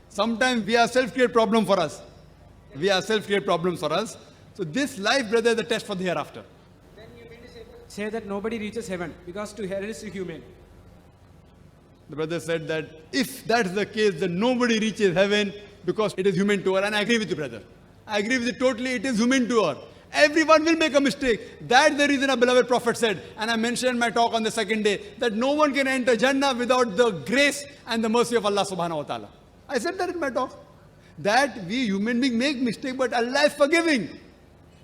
Sometimes we are self-created problem for us. So this life, brother, is a test for the hereafter. Then you mean to say that nobody reaches heaven because to hell is human. The brother said that if that's the case, then nobody reaches heaven because it is human to her. And I agree with you, brother. I agree with you totally. It is human to her. Everyone will make a mistake. That's the reason our beloved Prophet said, and I mentioned in my talk on the second day, that no one can enter Jannah without the grace and the mercy of Allah subhanahu wa ta'ala. I said that in my talk. That we human beings make mistake, but Allah is forgiving.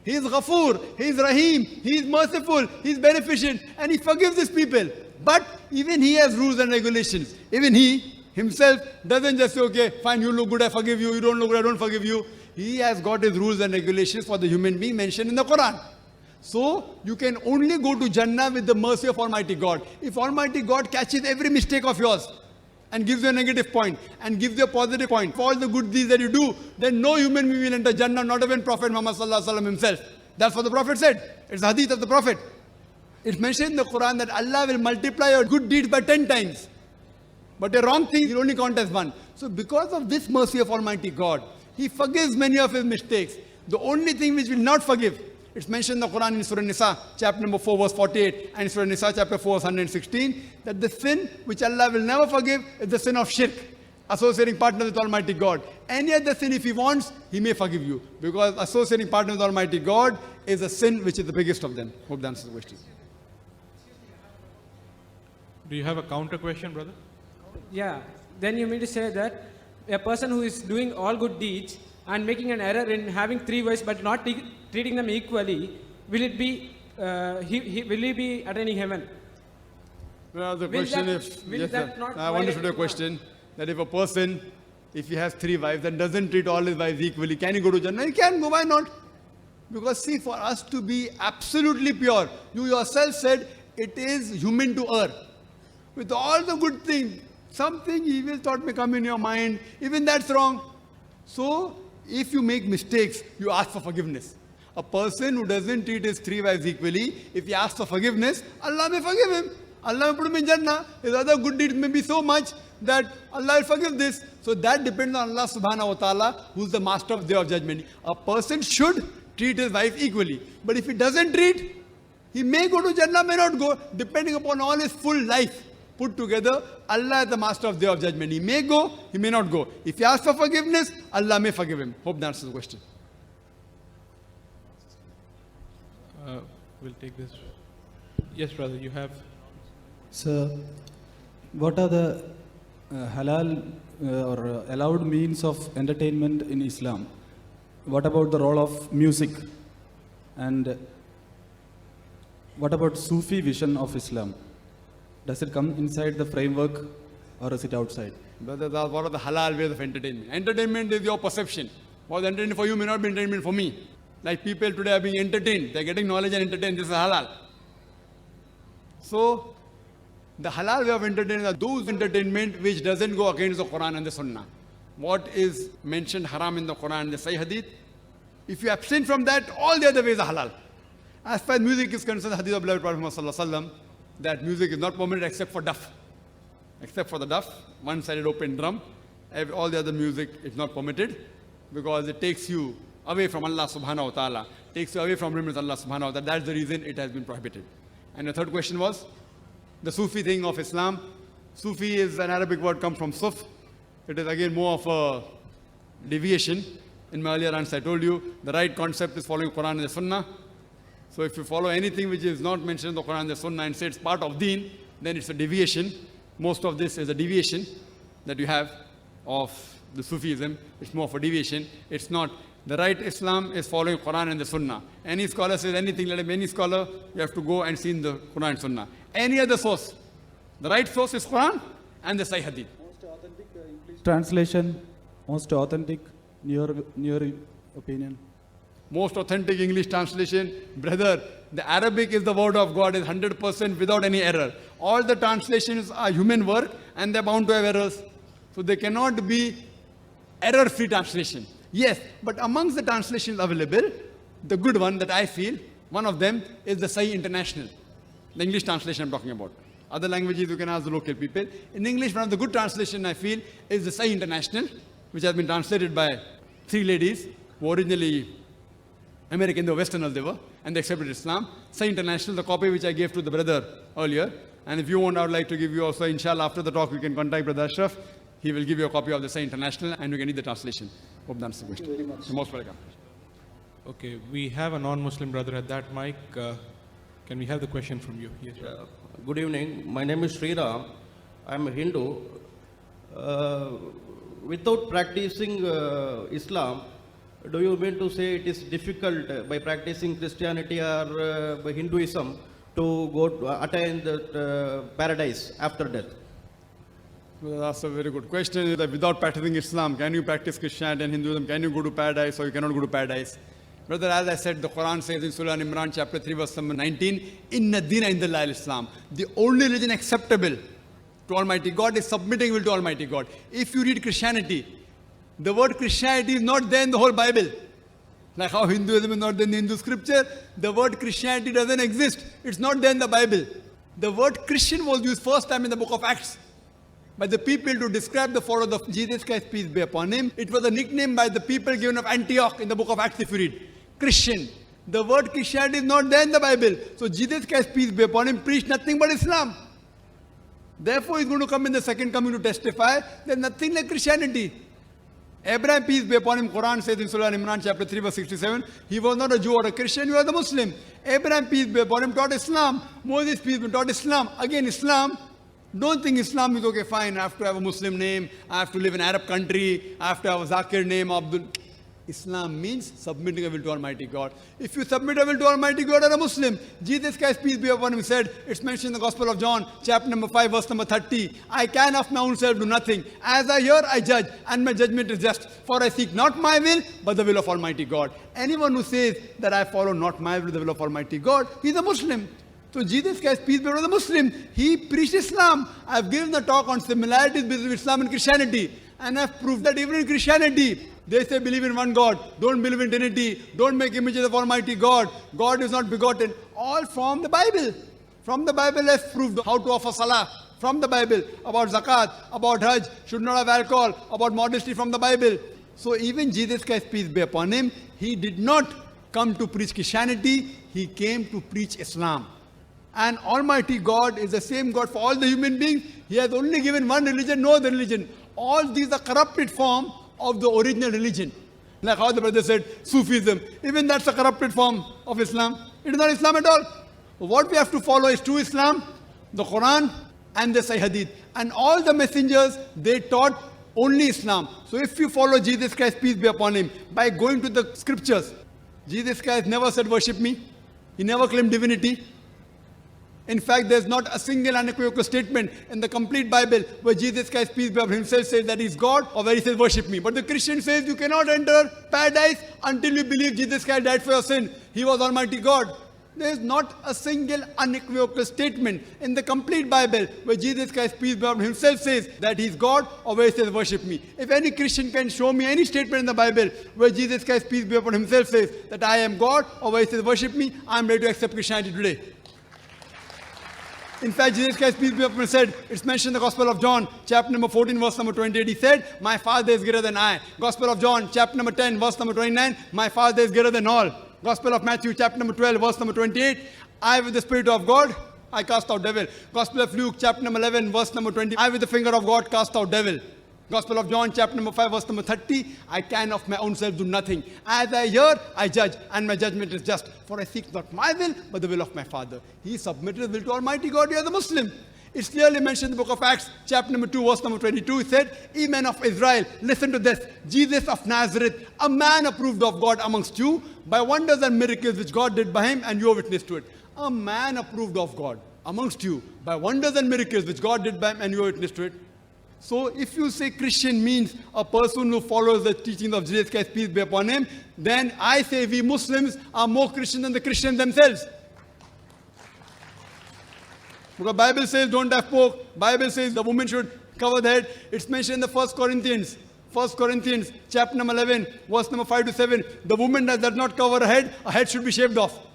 He is Ghafoor, He is Rahim, He is merciful, He is beneficent, and He forgives His people. But even He has rules and regulations. Even He Himself doesn't just say, okay, fine, you look good, I forgive you, you don't look good, I don't forgive you. He has got His rules and regulations for the human being mentioned in the Quran. So you can only go to Jannah with the mercy of Almighty God. If Almighty God catches every mistake of yours and gives you a negative point and gives you a positive point for all the good deeds that you do, then no human being will enter Jannah, not even Prophet Muhammad sallallahu alaihi wasallam himself. That's what the Prophet said. It's the hadith of the Prophet. It's mentioned in the Quran that Allah will multiply your good deeds by 10 times. But your wrong things will only count as one. So because of this mercy of Almighty God, He forgives many of His mistakes. The only thing which will not forgive, it's mentioned in the Quran in Surah Nisa, chapter number 4, verse 48, and Surah Nisa, chapter 4, verse 116, that the sin which Allah will never forgive is the sin of shirk, associating partners with Almighty God. Any other sin, if He wants, He may forgive you. Because associating partners with Almighty God is a sin which is the biggest of them. Hope that answers the question. Do you have a counter question, brother? Yeah, then you mean to say that a person who is doing all good deeds and making an error in having 3 wives but not treating them equally, will it be, will he be attaining heaven? Well, the Will question that- is, will yes, that sir. not I understood your violate question, that if a person, if he has 3 wives and doesn't treat all his wives equally, can he go to Jannah? He can go, why not? Because see, for us to be absolutely pure, you yourself said it is human to err. With all the good things, something evil thought may come in your mind, even that's wrong. So, if you make mistakes, you ask for forgiveness. A person who doesn't treat his 3 wives equally, if he asks for forgiveness, Allah may forgive him. Allah may put him in Jannah. His other good deeds may be so much that Allah will forgive this. So that depends on Allah subhanahu wa ta'ala, who's the master of the day of judgment. A person should treat his wife equally. But if he doesn't treat, he may go to Jannah, may not go, depending upon all his full life put together. Allah is the master of the day of judgment. He may go, he may not go. If he asks for forgiveness, Allah may forgive him. Hope that answers the question. We'll take this. Yes, brother, you have. So, what are the halal or allowed means of entertainment in Islam? What about the role of music? And what about Sufi vision of Islam? Does it come inside the framework or is it outside? Brother, what are the halal ways of entertainment? Entertainment is your perception. What's entertainment for you may not be entertainment for me. Like people today are being entertained. They're getting knowledge and entertained. This is halal. So, the halal way of entertainment are those entertainment which doesn't go against the Quran and the Sunnah. What is mentioned haram in the Quran and the Sahih Hadith, if you abstain from that, all the other ways are halal. As far as music is concerned, the Hadith of Beloved Prophet Muhammad Sallallahu Alaihi Wasallam, that music is not permitted except for duff. Except for the duff, one-sided open drum. All the other music is not permitted because it takes you away from Allah subhanahu wa ta'ala, takes you away from remembrance of Allah subhanahu wa ta'ala. That's the reason it has been prohibited. And the third question was, the Sufi thing of Islam. Sufi is an Arabic word, comes from Suf. It is again more of a deviation. In my earlier answer I told you, the right concept is following Quran and the Sunnah. So if you follow anything which is not mentioned in the Quran and the Sunnah and say it's part of Deen, then it's a deviation. Most of this is a deviation that you have of the Sufism. It's more of a deviation. It's not. The right Islam is following Quran and the Sunnah. Any scholar says anything, let him, any scholar, you have to go and see in the Quran and Sunnah. Any other source. The right source is Quran and the Sahih Hadith. Most authentic English translation, most authentic, in your opinion? Most authentic English translation, brother, the Arabic is the word of God, is 100% without any error. All the translations are human work and they're bound to have errors. So they cannot be error-free translation. Yes, but amongst the translations available, the good one that I feel, one of them is the Sahih International. The English translation I'm talking about. Other languages you can ask the local people. In English, one of the good translation I feel is the Sahih International, which has been translated by 3 ladies who originally American, they were Westerners they were, and they accepted Islam. Sahih International, the copy which I gave to the brother earlier. And if you want, I would like to give you also, inshallah, after the talk, you can contact Brother Ashraf. He will give you a copy of the Sahih International and you can read the translation. Hope that answers the question. Thank you very much. You're most welcome. Okay, we have a non-Muslim brother at that mic. Can we have the question from you? Yes, brother. Good evening. My name is Sriram. I am a Hindu. Without practicing Islam, do you mean to say it is difficult by practicing Christianity or by Hinduism to go to attain the paradise after death? Well, that's a very good question. That without practicing Islam, can you practice Christianity and Hinduism? Can you go to paradise or you cannot go to paradise? Brother, as I said, the Quran says in Surah Al-Imran chapter 3 verse number 19, Inna Dina Indallah al-Islam. The only religion acceptable to Almighty God is submitting will to Almighty God. If you read Christianity, the word Christianity is not there in the whole Bible. Like how Hinduism is not there in the Hindu scripture, the word Christianity doesn't exist. It's not there in the Bible. The word Christian was used first time in the book of Acts by the people to describe the followers of Jesus Christ, peace be upon him. It was a nickname by the people given of Antioch in the book of Acts if you read. Christian. The word Christianity is not there in the Bible. So Jesus Christ, peace be upon him, preached nothing but Islam. Therefore, he's going to come in the second coming to testify there's nothing like Christianity. Abraham, peace be upon him, Quran says in Surah Al-Imran chapter 3 verse 67, he was not a Jew or a Christian, he was a Muslim. Abraham, peace be upon him, taught Islam. Moses, peace be upon him, taught Islam. Again, Islam. Don't think Islam is okay, fine, I have to have a Muslim name, I have to live in an Arab country, I have to have a Zakir name, Abdul. Islam means submitting a will to Almighty God. If you submit a will to Almighty God, you're a Muslim. Jesus Christ, peace be upon him, said, it's mentioned in the Gospel of John, chapter number 5, verse number 30. I can of my own self do nothing. As I hear, I judge, and my judgment is just. For I seek not my will, but the will of Almighty God. Anyone who says that I follow not my will, the will of Almighty God, he's a Muslim. So Jesus Christ, peace be upon him, was a Muslim. He preached Islam. I've given the talk on similarities between Islam and Christianity. And I've proved that even in Christianity, they say believe in one God, don't believe in Trinity, don't make images of Almighty God, God is not begotten. All from the Bible. From the Bible I've proved how to offer salah. From the Bible, about zakat, about hajj, should not have alcohol, about modesty from the Bible. So even Jesus Christ, peace be upon him, he did not come to preach Christianity, he came to preach Islam. And Almighty God is the same God for all the human beings. He has only given one religion, no other religion. All these are corrupted form of the original religion. Like how the brother said, Sufism. Even that's a corrupted form of Islam. It is not Islam at all. What we have to follow is true Islam, the Quran and the Sahih Hadith. And all the messengers, they taught only Islam. So if you follow Jesus Christ, peace be upon him, by going to the scriptures, Jesus Christ never said worship me. He never claimed divinity. In fact, there's not a single unequivocal statement in the complete Bible where Jesus Christ, peace be upon him, himself says that he's God or where he says worship me. But the Christian says you cannot enter paradise until you believe Jesus Christ died for your sin. He was Almighty God. There is not a single unequivocal statement in the complete Bible where Jesus Christ, peace be upon him, himself says that he's God or where he says worship me. If any Christian can show me any statement in the Bible where Jesus Christ, peace be upon him, himself says that I am God or where he says worship me, I'm ready to accept Christianity today. In fact, Jesus Christ, peace be upon him, said, it's mentioned in the Gospel of John, chapter number 14, verse number 28. He said, my Father is greater than I. Gospel of John, chapter number 10, verse number 29. My Father is greater than all. Gospel of Matthew, chapter number 12, verse number 28. I with the Spirit of God, I cast out devil. Gospel of Luke, chapter number 11, verse number 20. I with the finger of God cast out devil. Gospel of John, chapter number 5, verse number 30. I can of my own self do nothing. As I hear, I judge, and my judgment is just. For I seek not my will, but the will of my Father. He submitted his will to Almighty God. He is a Muslim. It's clearly mentioned in the book of Acts, chapter number 2, verse number 22. It said, ye men of Israel, listen to this. Jesus of Nazareth, a man approved of God amongst you, by wonders and miracles which God did by him, and you are witness to it. A man approved of God amongst you, by wonders and miracles which God did by him, and you are witness to it. So if you say Christian means a person who follows the teachings of Jesus Christ, peace be upon him, then I say we Muslims are more Christian than the Christians themselves. Because Bible says don't have pork. Bible says the woman should cover the head. It's mentioned in the 1 Corinthians. 1 Corinthians chapter number 11, verse number 5 to 7. The woman that does not cover her head should be shaved off.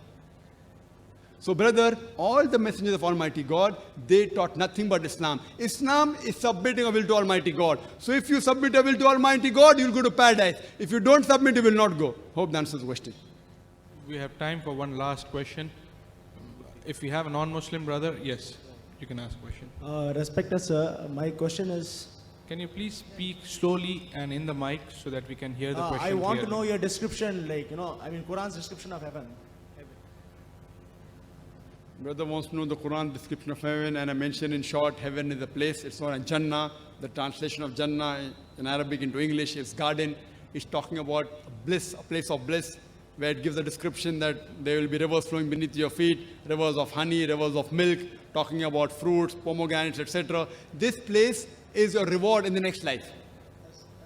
So brother, all the messengers of Almighty God, they taught nothing but Islam. Islam is submitting a will to Almighty God. So if you submit a will to Almighty God, you'll go to paradise. If you don't submit, you will not go. Hope that answers the question. We have time for one last question. If you have a non-Muslim brother, yes, you can ask a question. Respected sir, my question is... Can you please speak slowly and in the mic so that we can hear the question I want clearly? to know your description, Quran's description of heaven. Brother wants to know the Quran description of heaven, and I mentioned in short, heaven is a place. It's not a Jannah. The translation of Jannah in Arabic into English is garden. It's talking about bliss, a place of bliss, where it gives a description that there will be rivers flowing beneath your feet, rivers of honey, rivers of milk, talking about fruits, pomegranates, etc. This place is your reward in the next life.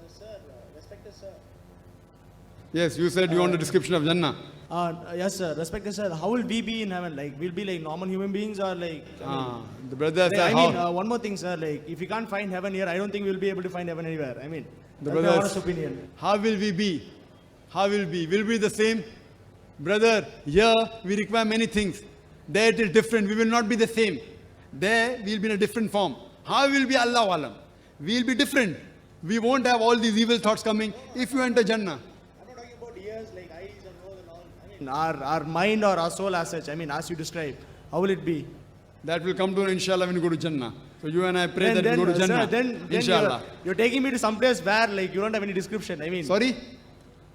Sir, respected sir. Yes, you said you want a description of Jannah. Yes, sir. Respected sir, how will we be in heaven? Like, we'll be like normal human beings or like... The brother said one more thing, sir. Like, if we can't find heaven here, I don't think we'll be able to find heaven anywhere. the that's my brother honest opinion. How will we be? How will we? Will we be the same? Brother, here we require many things. There it is different. We will not be the same. There we will be in a different form. How will be Allah Alam? We will be different. We won't have all these evil thoughts coming if you enter Jannah. I'm not talking about ears, like eyes and nose and all. Our mind or our soul as such, as you describe, how will it be? That will come to inshallah when you go to Jannah. So you and I pray that we go to Jannah. Sir, then inshallah. You're taking me to some place where like you don't have any description. Sorry?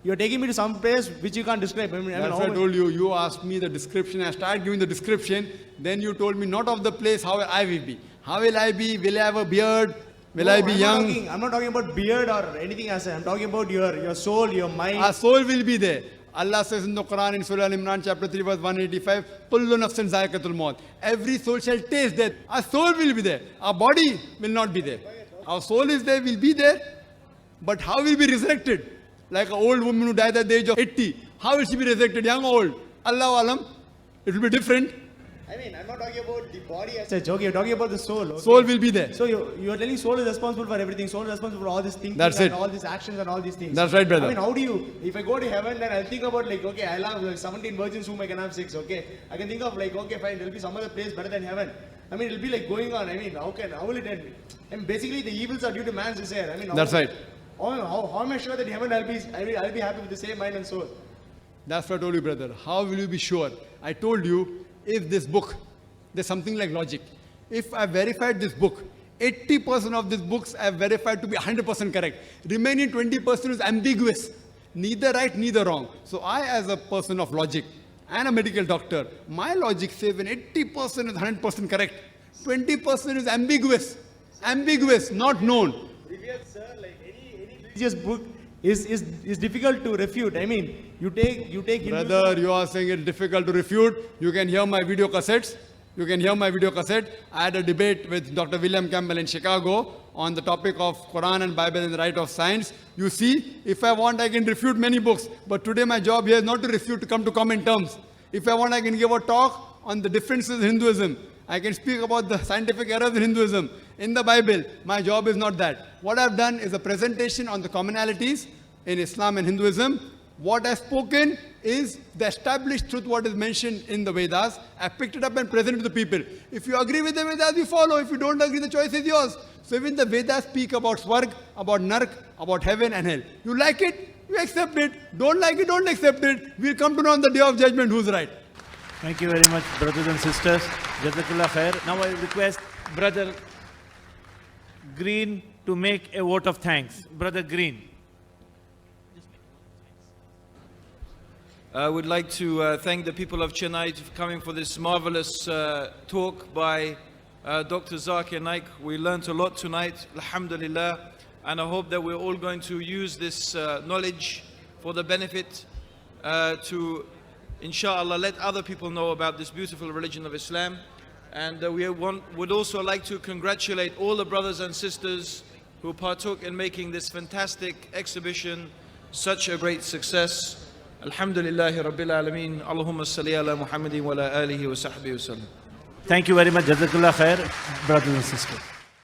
You're taking me to some place which you can't describe. That's why I told you. You asked me the description. I started giving the description. Then you told me not of the place how I will be. How will I be? Will I have a beard? Will I be young? I'm not talking about beard or anything as I'm talking about your soul, your mind. Our soul will be there. Allah says in the Quran in Surah Al-Imran chapter 3 verse 185, Kullu nafsin zaiqatul maut. Every soul shall taste death. Our soul will be there. Our body will not be there. Our soul is there, will be there. But how will be resurrected? Like an old woman who died at the age of 80. How will she be resurrected? Young or old? Allah Alam. It will be different. I'm not talking about the body as such. Okay, you're talking about the soul. Okay? Soul will be there. So you're telling soul is responsible for everything. Soul is responsible for all these things. That's and it. all these actions and all these things. That's right, brother. How do you, if I go to heaven, then I'll think about like, okay, I'll have like 17 virgins whom I can have 6, okay? I can think of like, okay, fine, there'll be some other place better than heaven. It'll be like going on. How will it end? Basically the evils are due to man's desire. That's right. How am I sure that in heaven I'll be happy with the same mind and soul? That's what I told you, brother. How will you be sure? I told you, if this book, there's something like logic. If I verified this book, 80% of these books I have verified to be 100% correct. Remaining 20% is ambiguous. Neither right, neither wrong. So I, as a person of logic and a medical doctor, my logic says when 80% is 100% correct, 20% is ambiguous. Ambiguous, not known. Sir, like any religious book is difficult to refute. You take Brother, you are saying it's difficult to refute. You can hear my video cassettes. I had a debate with Dr. William Campbell in Chicago on the topic of Quran and Bible and the right of science. You see, if I want, I can refute many books. But today my job here is not to refute, to come to common terms. If I want, I can give a talk on the differences in Hinduism. I can speak about the scientific errors in Hinduism. In the Bible, my job is not that. What I've done is a presentation on the commonalities in Islam and Hinduism. What I've spoken is the established truth, what is mentioned in the Vedas. I picked it up and presented to the people. If you agree with the Vedas, you follow. If you don't agree, the choice is yours. So even the Vedas speak about Swarg, about Nark, about heaven and hell. You like it, you accept it. Don't like it, don't accept it. We'll come to know on the day of judgment who's right. Thank you very much, brothers and sisters. Jazakallah khair. Now I request Brother Green to make a vote of thanks. Brother Green. I would like to thank the people of Chennai for coming for this marvelous talk by Dr. Zakir Naik. We learned a lot tonight, alhamdulillah, and I hope that we're all going to use this knowledge for the benefit to, inshallah, let other people know about this beautiful religion of Islam. And would also like to congratulate all the brothers and sisters who partook in making this fantastic exhibition such a great success. Alhamdulillahi Rabbil Alameen. Allahumma salli ala Muhammadin wa ala alihi wa sahbihi wa sallam. Thank you very much. Jazakallah khair, brothers and sisters.